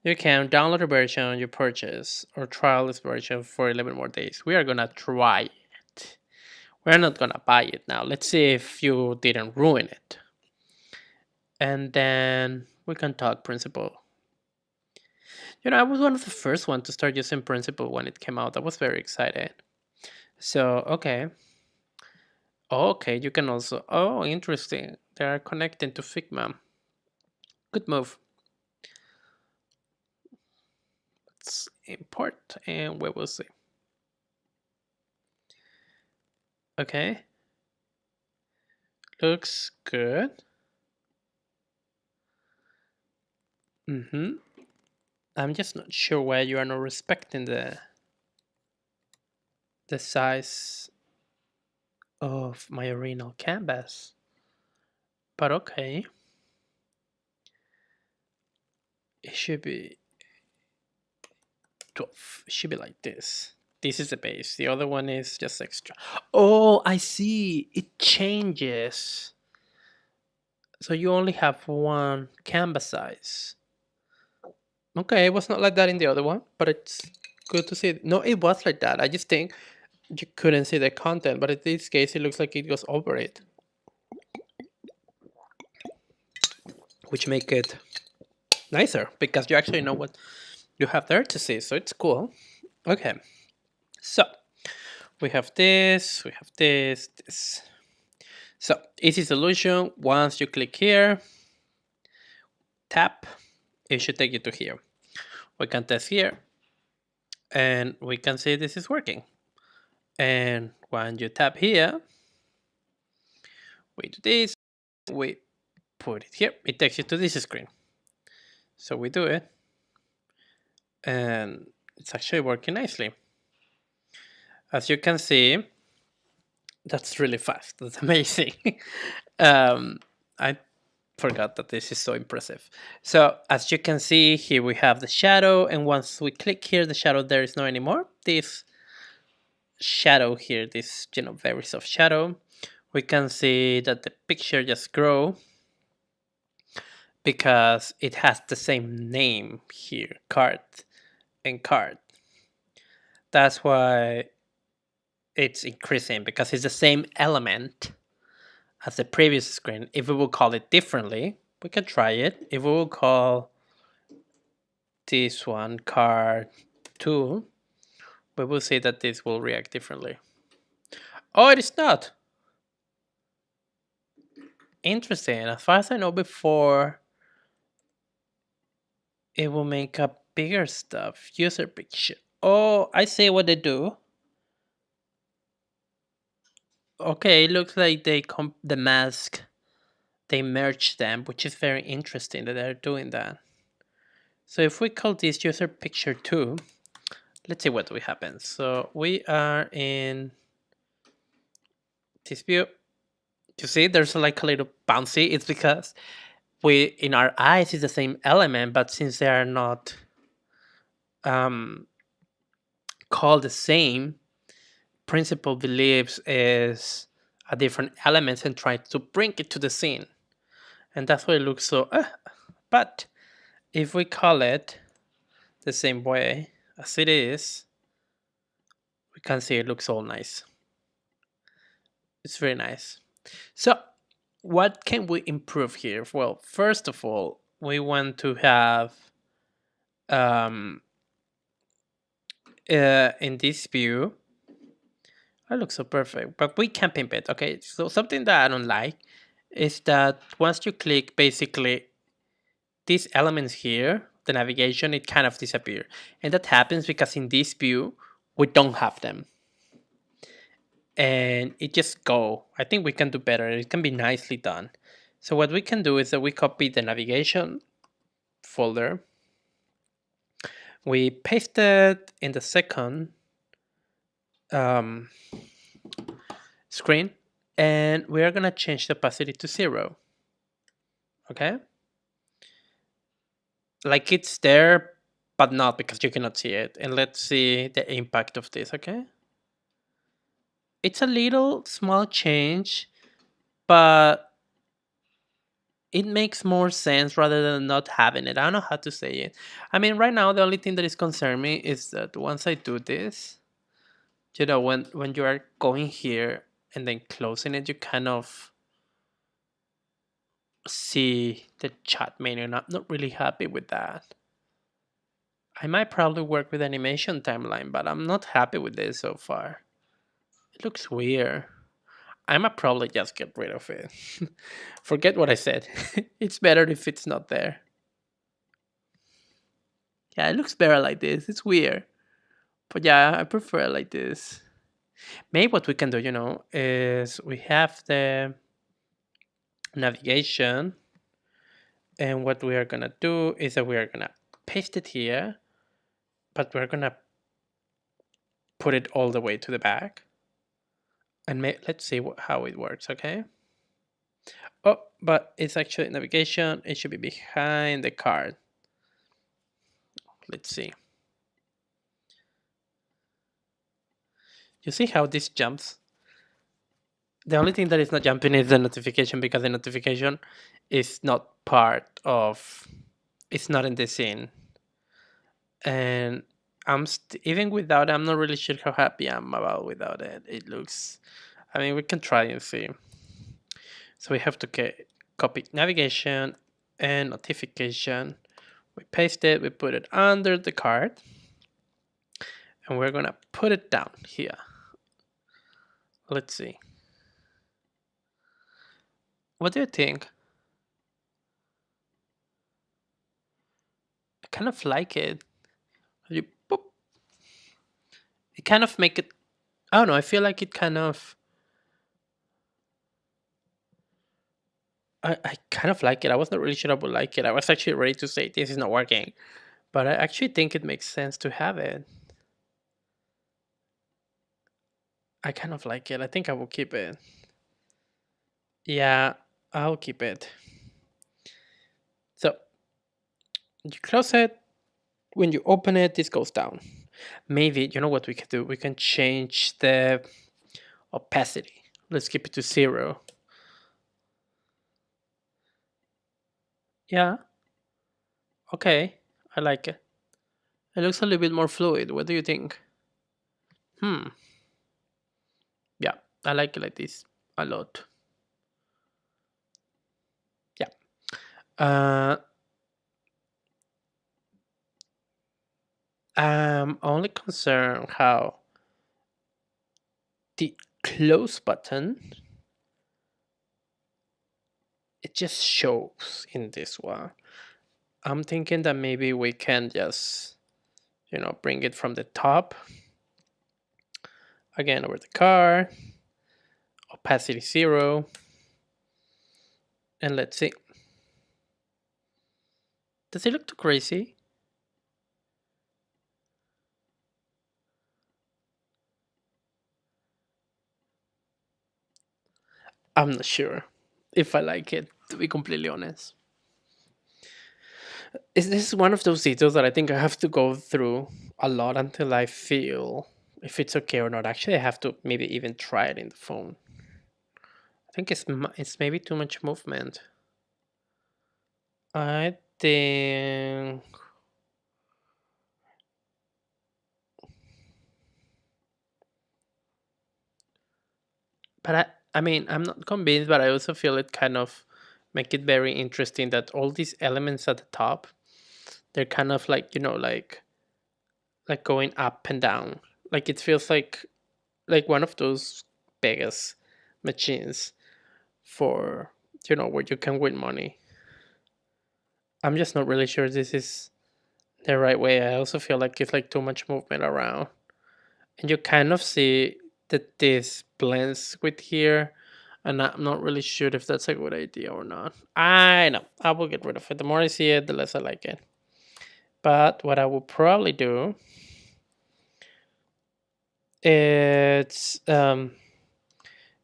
You can download a version you purchase or trial this version for 11 more days. We are gonna try it. We're not gonna buy it now. Let's see if you didn't ruin it. And then we can talk Principle. I was one of the first ones to start using Principle when it came out. I was very excited. So, okay. Okay, you can also. Oh, interesting. They are connecting to Figma. Good move. Let's import and we will see. Okay. Looks good. I'm just not sure why you are not respecting the size of my original canvas. But okay. It should be 12. It should be like this. This is the base. The other one is just extra. Oh, I see. It changes. So you only have one canvas size. Okay, it was not like that in the other one, but it's good to see. No, it was like that. I just think you couldn't see the content, but in this case, it looks like it goes over it, which make it nicer because you actually know what you have there to see. So it's cool. Okay, so we have this. So easy solution. Once you click here, tap, it should take you to here. We can test here, and we can see this is working. And when you tap here, we do this, we put it here, it takes you to this screen. So we do it, and it's actually working nicely. As you can see, that's really fast. That's amazing. I forgot that this is so impressive. So as you can see, here we have the shadow, and once we click here, the shadow there is not anymore. This shadow here, this very soft shadow, we can see that the picture just grow because it has the same name here, card and card. That's why it's increasing, because it's the same element as the previous screen. If we will call it differently, we can try it. If we will call this one card 2, we will see that this will react differently. Oh, it is not. Interesting. As far as I know before, it will make up bigger stuff. User picture. Oh, I see what they do. Okay, it looks like the mask, they merge them, which is very interesting that they're doing that. So if we call this user picture 2, let's see what will happen. So we are in this view. You see, there's like a little bouncy. It's because in our eyes it's the same element, but since they are not called the same, principal believes is a different element and tries to bring it to the scene, and that's why it looks so. But if we call it the same way as it is, we can see it looks all nice. It's very nice. So, what can we improve here? Well, first of all, we want to have in this view, it looks so perfect, but we can pimp it. Okay, so something that I don't like is that once you click, basically these elements here, the navigation, it kind of disappear, and that happens because in this view we don't have them, and it just go. I think we can do better. It can be nicely done. So what we can do is that we copy the navigation folder, we paste it in the second screen, and we are gonna change the opacity to 0. Okay, like it's there but not, because you cannot see it. And let's see the impact of this. Okay, it's a little small change, but it makes more sense rather than not having it. I don't know how to say it. I mean, right now the only thing that is concerning me is that once I do this, when you are going here and then closing it, you kind of see the chat menu, and I'm not really happy with that. I might probably work with animation timeline, but I'm not happy with this so far. It looks weird. I'ma probably just get rid of it. Forget what I said. It's better if it's not there. Yeah, it looks better like this. It's weird. But yeah, I prefer it like this. Maybe what we can do, is we have the navigation, and what we are gonna do is that we are gonna paste it here, but we're gonna put it all the way to the back. And let's see how it works, okay? Oh, but it's actually navigation. It should be behind the card. Let's see. You see how this jumps? The only thing that is not jumping is the notification, because the notification is not part of, it's not in the scene. And even without it, I'm not really sure how happy I'm about without it. It looks, I mean, we can try and see. So we have to copy navigation and notification. We paste it, we put it under the card, and we're gonna put it down here. Let's see. What do you think? I kind of like it. You boop. It kind of make it. I don't know. I feel like it kind of. I kind of like it. I was not really sure I would like it. I was actually ready to say this is not working, but I actually think it makes sense to have it. I kind of like it. I think I will keep it. Yeah, I'll keep it. So you close it. When you open it, this goes down. Maybe you know what we can do. We can change the opacity. Let's keep it to 0. Yeah. Okay. I like it. It looks a little bit more fluid. What do you think? Hmm. Yeah, I like it like this a lot. Yeah. Uh, I'm only concerned how the close button, it just shows in this one. I'm thinking that maybe we can just, bring it from the top. Again, over the car, opacity 0. And let's see. Does it look too crazy? I'm not sure if I like it, to be completely honest. Is this one of those details that I think I have to go through a lot until I feel if it's okay or not? Actually, I have to maybe even try it in the phone. I think it's maybe too much movement. I think, but I mean, I'm not convinced, but I also feel it kind of make it very interesting that all these elements at the top, they're kind of like, like going up and down. Like it feels like one of those Vegas machines for, where you can win money. I'm just not really sure this is the right way. I also feel like it's like too much movement around, and you kind of see that this blends with here, and I'm not really sure if that's a good idea or not. I know I will get rid of it. The more I see it, the less I like it. But what I will probably do is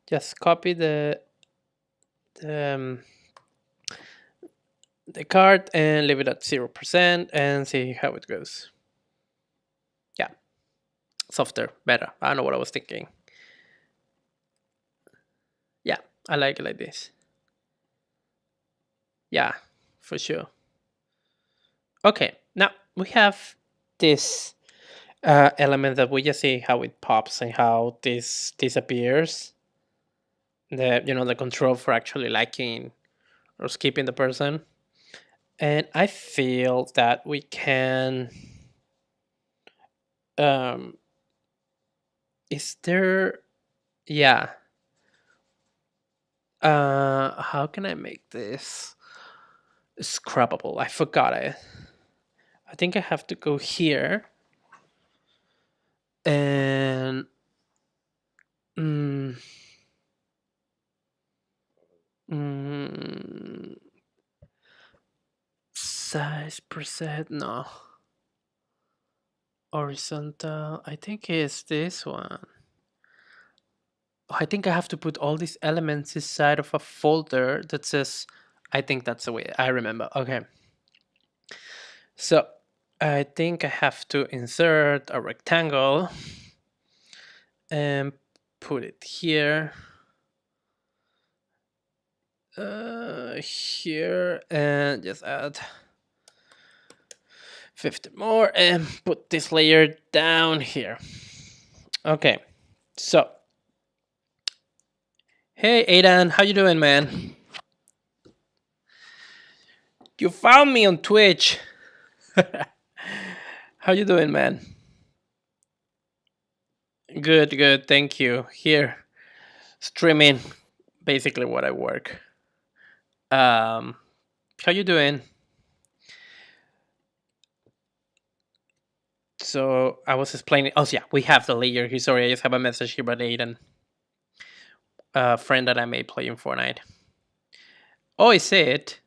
just copy the, um, the card and leave it at 0% and see how it goes. Yeah, softer, better. I don't know what I was thinking. Yeah, I like it like this. Yeah, for sure. Okay, now we have this element that we just see how it pops and how this disappears. The control for actually liking or skipping the person. And I feel that we can. Um, is there? Yeah, How can I make this scrubbable? I forgot it. I think I have to go here and mm, mm, size preset. No, horizontal. I think it's this one. Oh, I think I have to put all these elements inside of a folder that says. I think that's the way I remember. Okay, so I think I have to insert a rectangle and put it here. Here and just add 50 more and put this layer down here. Okay, so hey Aidan, how you doing, man? You found me on Twitch. How you doing, man? Good, good, thank you. Here, streaming, basically what I work. How you doing? So I was explaining. Oh yeah, we have the layer here. Sorry, I just have a message here about Aiden, a friend that I made playing Fortnite. Oh, is it?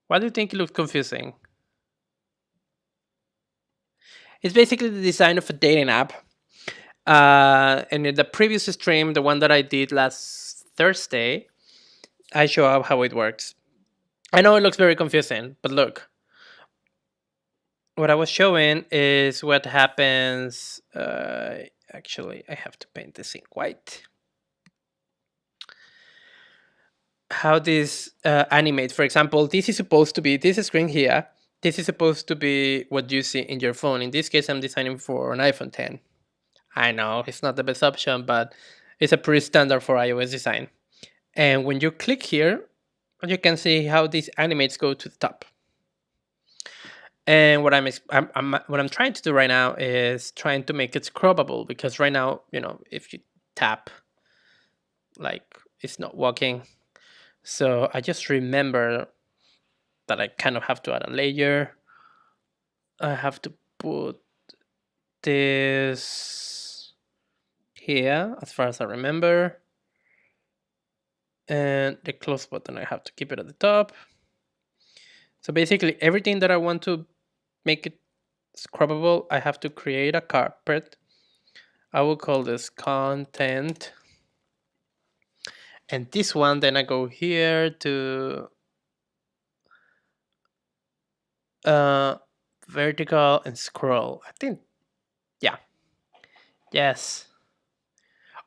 Why do you think it looked confusing? It's basically the design of a dating app. And in the previous stream, the one that I did last Thursday, I show up how it works. I know it looks very confusing, but look. What I was showing is what happens. Actually, I have to paint this in white. How this animates. For example, this is supposed to be this screen here. This is supposed to be what you see in your phone. In this case, I'm designing for an iPhone 10. I know it's not the best option, but it's a pretty standard for iOS design. And when you click here, you can see how these animates go to the top. And what what I'm trying to do right now is trying to make it scrubbable, because right now, if you tap, like, it's not working. So I just remember that I kind of have to add a layer. I have to put this here, as far as I remember. And the close button, I have to keep it at the top. So basically everything that I want to make it scrubbable, I have to create a carpet. I will call this content. And this one, then I go here to vertical and scroll. I think, yeah. Yes.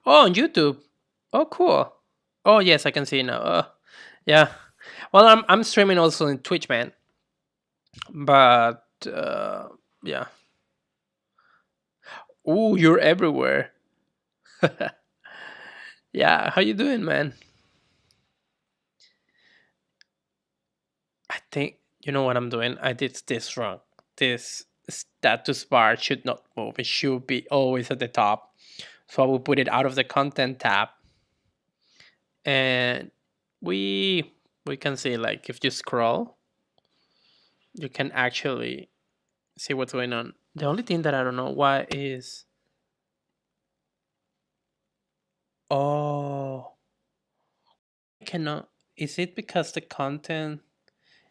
Oh, on YouTube. Oh, cool. Oh, yes, I can see now. Yeah. Well, I'm streaming also in Twitch, man. But yeah. Ooh, you're everywhere. Yeah, how you doing, man? I think you know what I'm doing. I did this wrong. This status bar should not move. It should be always at the top. So I will put it out of the content tab, and we can see, like, if you scroll, you can actually see what's going on. The only thing that I don't know why is, oh, I cannot. Is it because the content?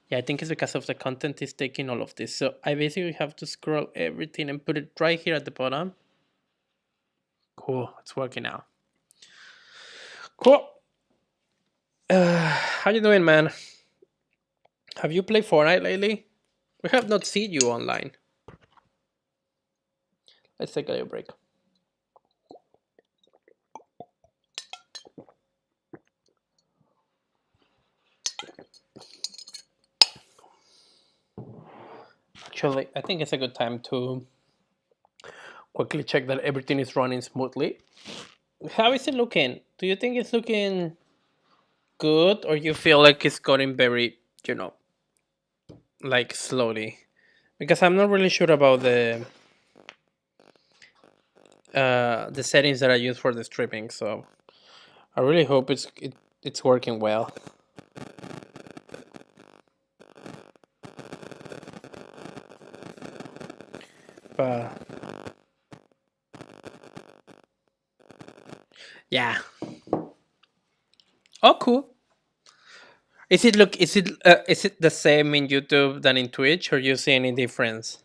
Yeah, I think it's because of the content is taking all of this. So I basically have to scroll everything and put it right here at the bottom. Cool, it's working now. Cool. How you doing, man? Have you played Fortnite lately? We have not seen you online. Let's take a little break. Actually, I think it's a good time to quickly check that everything is running smoothly. How is it looking? Do you think it's looking good, or you feel like it's going very, like, slowly? Because I'm not really sure about the settings that I use for the streaming, so I really hope it's working well. But yeah. Oh, cool. Is it the same in YouTube than in Twitch, or you see any difference?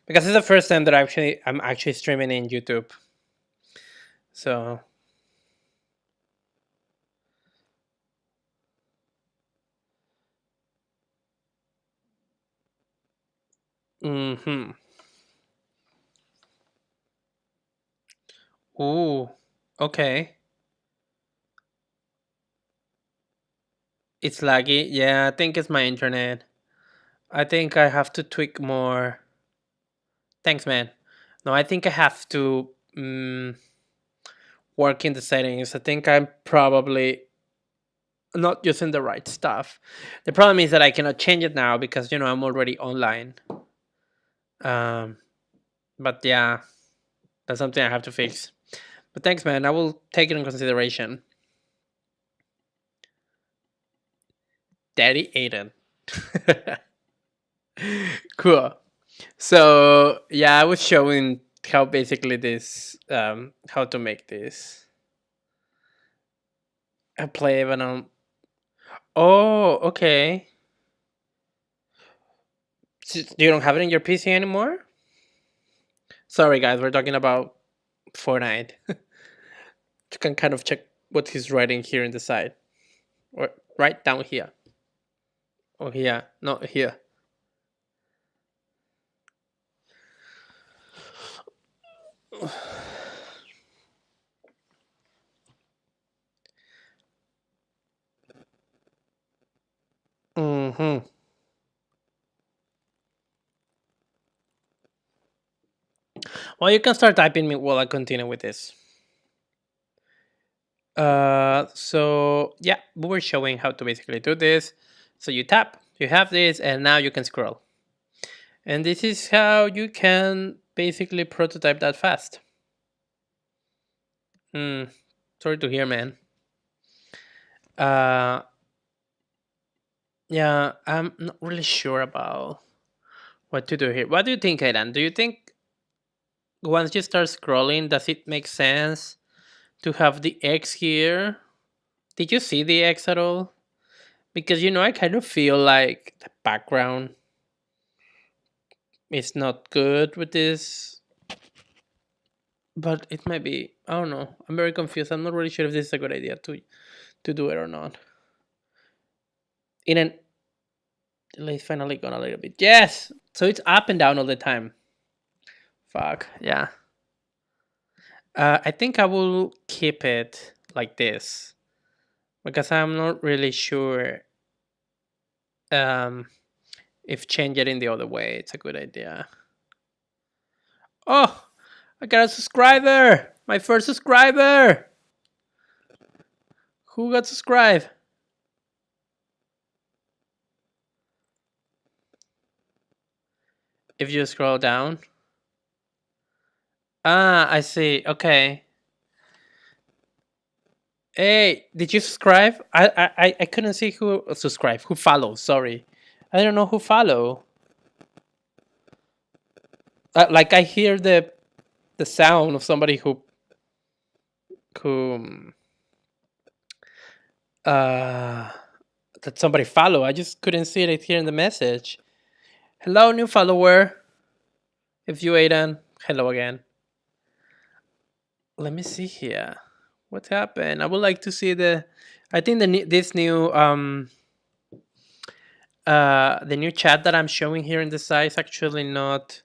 Because it's the first time that I'm actually streaming in YouTube. So, mm-hmm. Ooh, okay. It's laggy. Yeah, I think it's my internet. I think I have to tweak more. Thanks, man. No, I think I have to work in the settings. I think I'm probably not using the right stuff. The problem is that I cannot change it now because I'm already online. Um, but yeah, that's something I have to fix. But thanks, man. I will take it in consideration. Daddy Aiden. Cool. So yeah, I was showing how basically this how to make this a play even on. Oh, okay. So you don't have it in your PC anymore? Sorry, guys. We're talking about Fortnite. You can kind of check what he's writing here in the side, or right down here. Oh, here, not here. Mm-hmm. Well, you can start typing me while I continue with this. So yeah, we were showing how to basically do this. So you tap, you have this, and now you can scroll. And this is how you can basically prototype that fast. Hmm. Sorry to hear, man. Uh, yeah, I'm not really sure about what to do here. What do you think, Aidan? Do you think once you start scrolling, does it make sense to have the X here? Did you see the X at all? Because I kind of feel like the background is not good with this, but it might be. I don't know. I'm very confused. I'm not really sure if this is a good idea to do it or not. In an It's finally gone a little bit. Yes. So it's up and down all the time. Fuck. Yeah. I think I will keep it like this because I'm not really sure um, if change it in the other way it's a good idea. Oh, I got a subscriber. My first subscriber. Who got subscribed? If you scroll down. Ah, I see. Okay. Hey, did you subscribe? I couldn't see who subscribe. Who follow? Sorry, I don't know who follow. Like I hear the sound of somebody who uh that somebody follow. I just couldn't see it here in the message. Hello, new follower. If you Aidan, hello again. Let me see here. What happened? I would like to see the. I think this new the new chat that I'm showing here in the site is actually not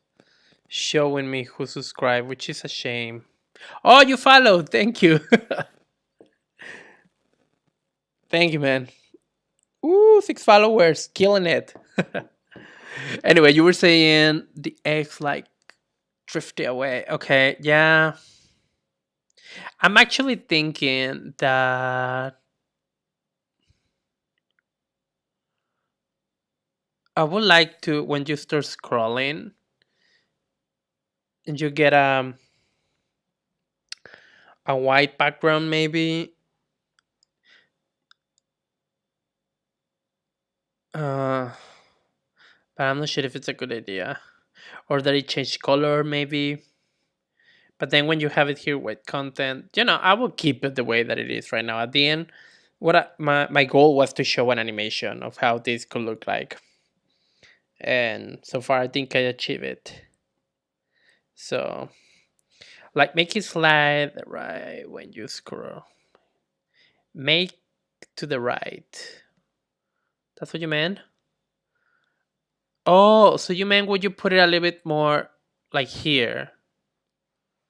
showing me who subscribed, which is a shame. Oh, you followed. Thank you. Thank you, man. Ooh, 6 followers. Killing it. Anyway, you were saying the eggs like drifted away. Okay, yeah. I'm actually thinking that I would like to, when you start scrolling and you get a white background, maybe Uh, but I'm not sure if it's a good idea. Or that it changed color, maybe. But then when you have it here with content, I will keep it the way that it is right now. At the end, my goal was to show an animation of how this could look like. And so far, I think I achieved it. So, like, make it slide right when you scroll. Make to the right. That's what you meant? Oh, so you meant would you put it a little bit more like here?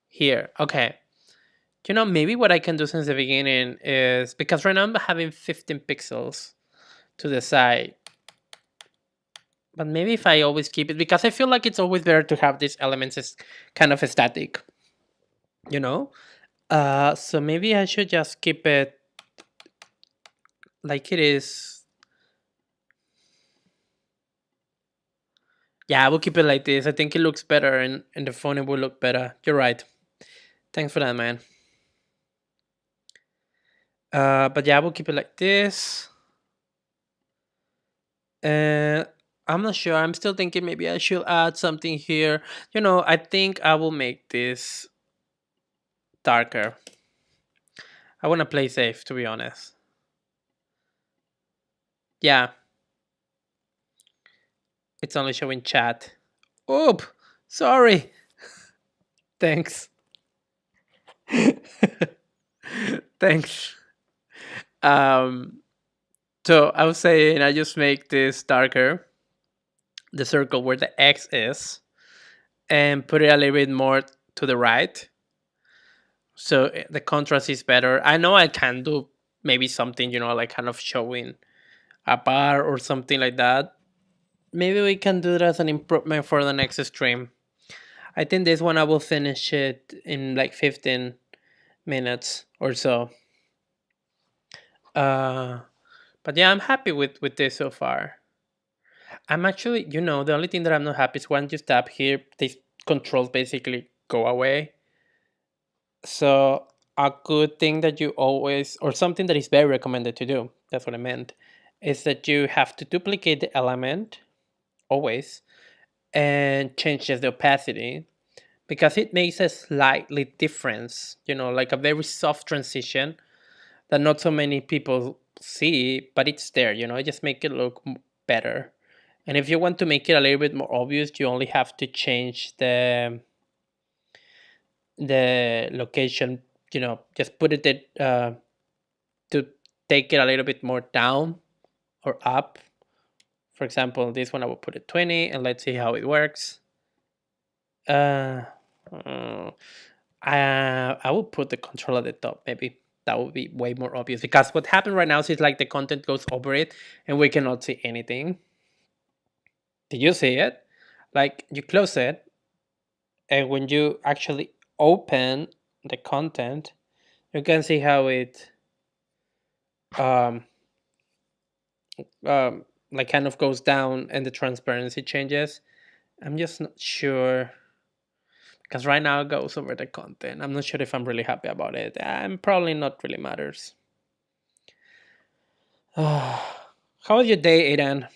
Here. Okay. Maybe what I can do since the beginning is because right now I'm having 15 pixels to the side. But maybe if I always keep it, because I feel like it's always better to have these elements as kind of static, you know? So maybe I should just keep it like it is. Yeah, I will keep it like this. I think it looks better and the phone it will look better. You're right. Thanks for that, man. But yeah, I will keep it like this. And I'm not sure. I'm still thinking maybe I should add something here. I think I will make this darker. I want to play safe, to be honest. Yeah, it's only showing chat. Oop, sorry. Thanks. Thanks. Um, so I was saying I just make this darker, the circle where the X is, and put it a little bit more to the right. So the contrast is better. I know I can do maybe something, like kind of showing a bar or something like that. Maybe we can do that as an improvement for the next stream. I think this one I will finish it in like 15 minutes or so. Uh, but yeah, I'm happy with this so far. I'm actually, the only thing that I'm not happy is when you tap here, these controls basically go away. So a good thing that you always, or something that is very recommended to do, that's what I meant, is that you have to duplicate the element always and change just the opacity because it makes a slightly difference, like a very soft transition that not so many people see, but it's there, it just make it look better. And if you want to make it a little bit more obvious, you only have to change the location, just put it to take it a little bit more down or up. For example, this one I will put it 20 and let's see how it works. Uh, uh, I will put the control at the top. Maybe that would be way more obvious because what happened right now is like the content goes over it and we cannot see anything. Did you see it? Like you close it, and when you actually open the content, you can see how it um like kind of goes down and the transparency changes. I'm just not sure because right now it goes over the content. I'm not sure if I'm really happy about it. I'm probably not really matters. How was your day, Aidan?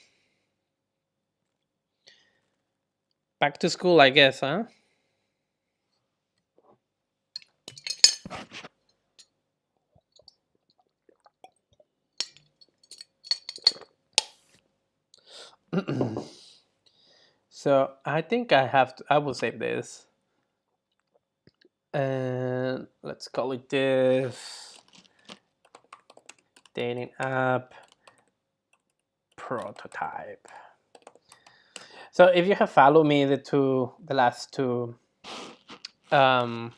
Back to school, I guess, huh? So I think I will save this. And let's call it this dating app prototype. So if you have followed me the last two um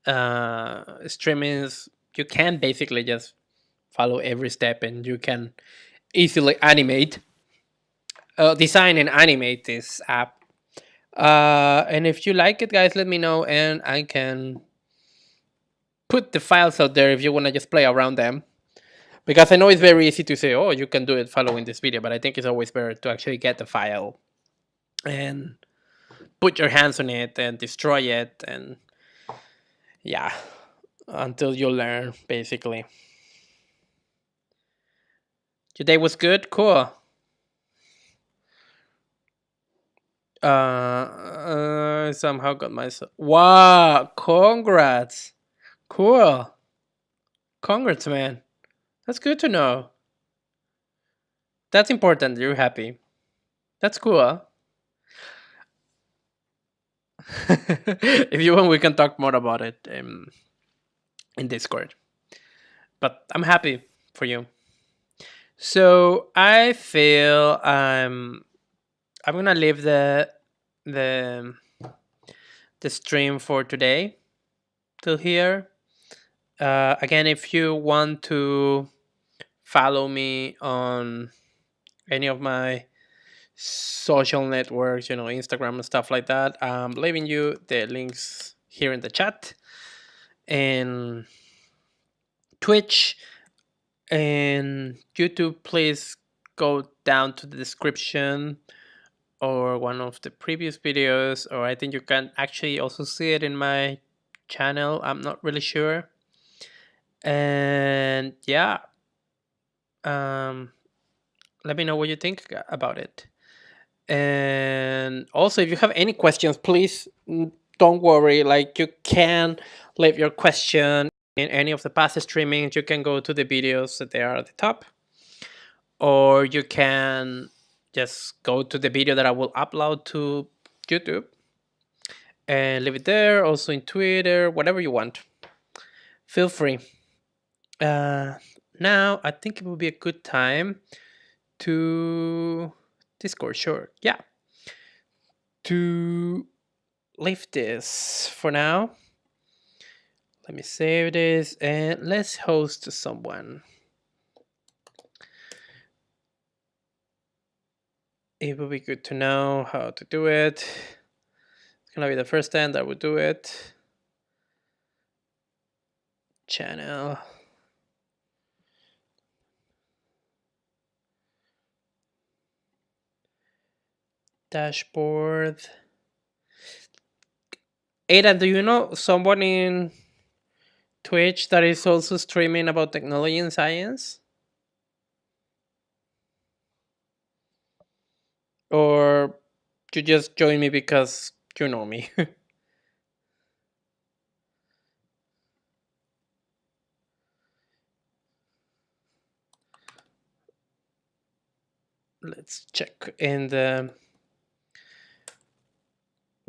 streamings, you can basically just follow every step and you can easily design and animate this app. And if you like it, guys, let me know and I can put the files out there if you want to just play around them. Because I know it's very easy to say, oh, you can do it following this video, but I think it's always better to actually get the file and put your hands on it and destroy it. And yeah, until you learn, basically. Your day was good? Cool. Somehow got myself. Wow, congrats. Cool. Congrats, man. That's good to know. That's important. You're happy. That's cool. If you want, we can talk more about it in Discord. But I'm happy for you. So I feel I'm gonna leave the the stream for today till here. Again, if you want to follow me on any of my social networks, Instagram and stuff like that, I'm leaving you the links here in the chat. And Twitch and YouTube, please go down to the description or one of the previous videos, or I think you can actually also see it in my channel. I'm not really sure. And yeah, um, let me know what you think about it. And also, if you have any questions, please don't worry. Like, you can leave your question in any of the past streamings. You can go to the videos that they are at the top, or you can just go to the video that I will upload to YouTube and leave it there. Also in Twitter, whatever you want. Feel free. Uh, Now, I think it would be a good time to Discord. Sure, yeah, to leave this for now. Let me save this and let's host someone. It would be good to know how to do it. It's gonna be the first time that I would do it. Channel. Dashboard. Ada, do you know someone in Twitch that is also streaming about technology and science? Or you just join me because you know me? Let's check in the...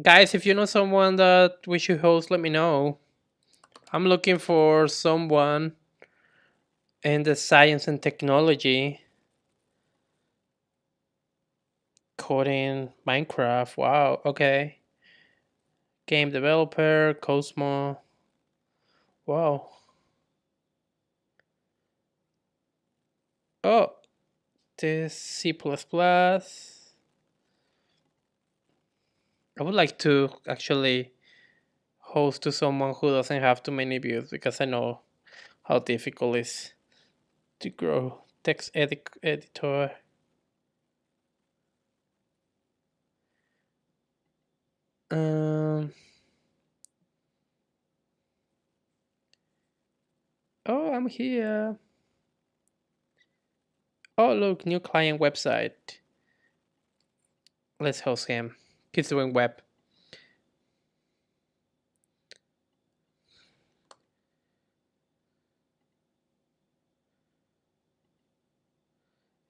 Guys, if you know someone that we should host, let me know. I'm looking for someone in the science and technology. Coding Minecraft. Wow, okay. Game developer, Cosmo. Wow. Oh, this C++. I would like to actually host to someone who doesn't have too many views, because I know how difficult it is to grow text editor. Um, oh, I'm here. Oh, look, new client website. Let's host him. He's doing web.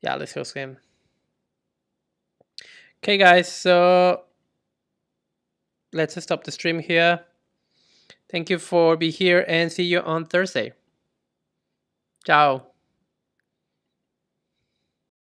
Yeah, let's host him. Okay, guys, so let's stop the stream here. Thank you for being here and see you on Thursday. Ciao.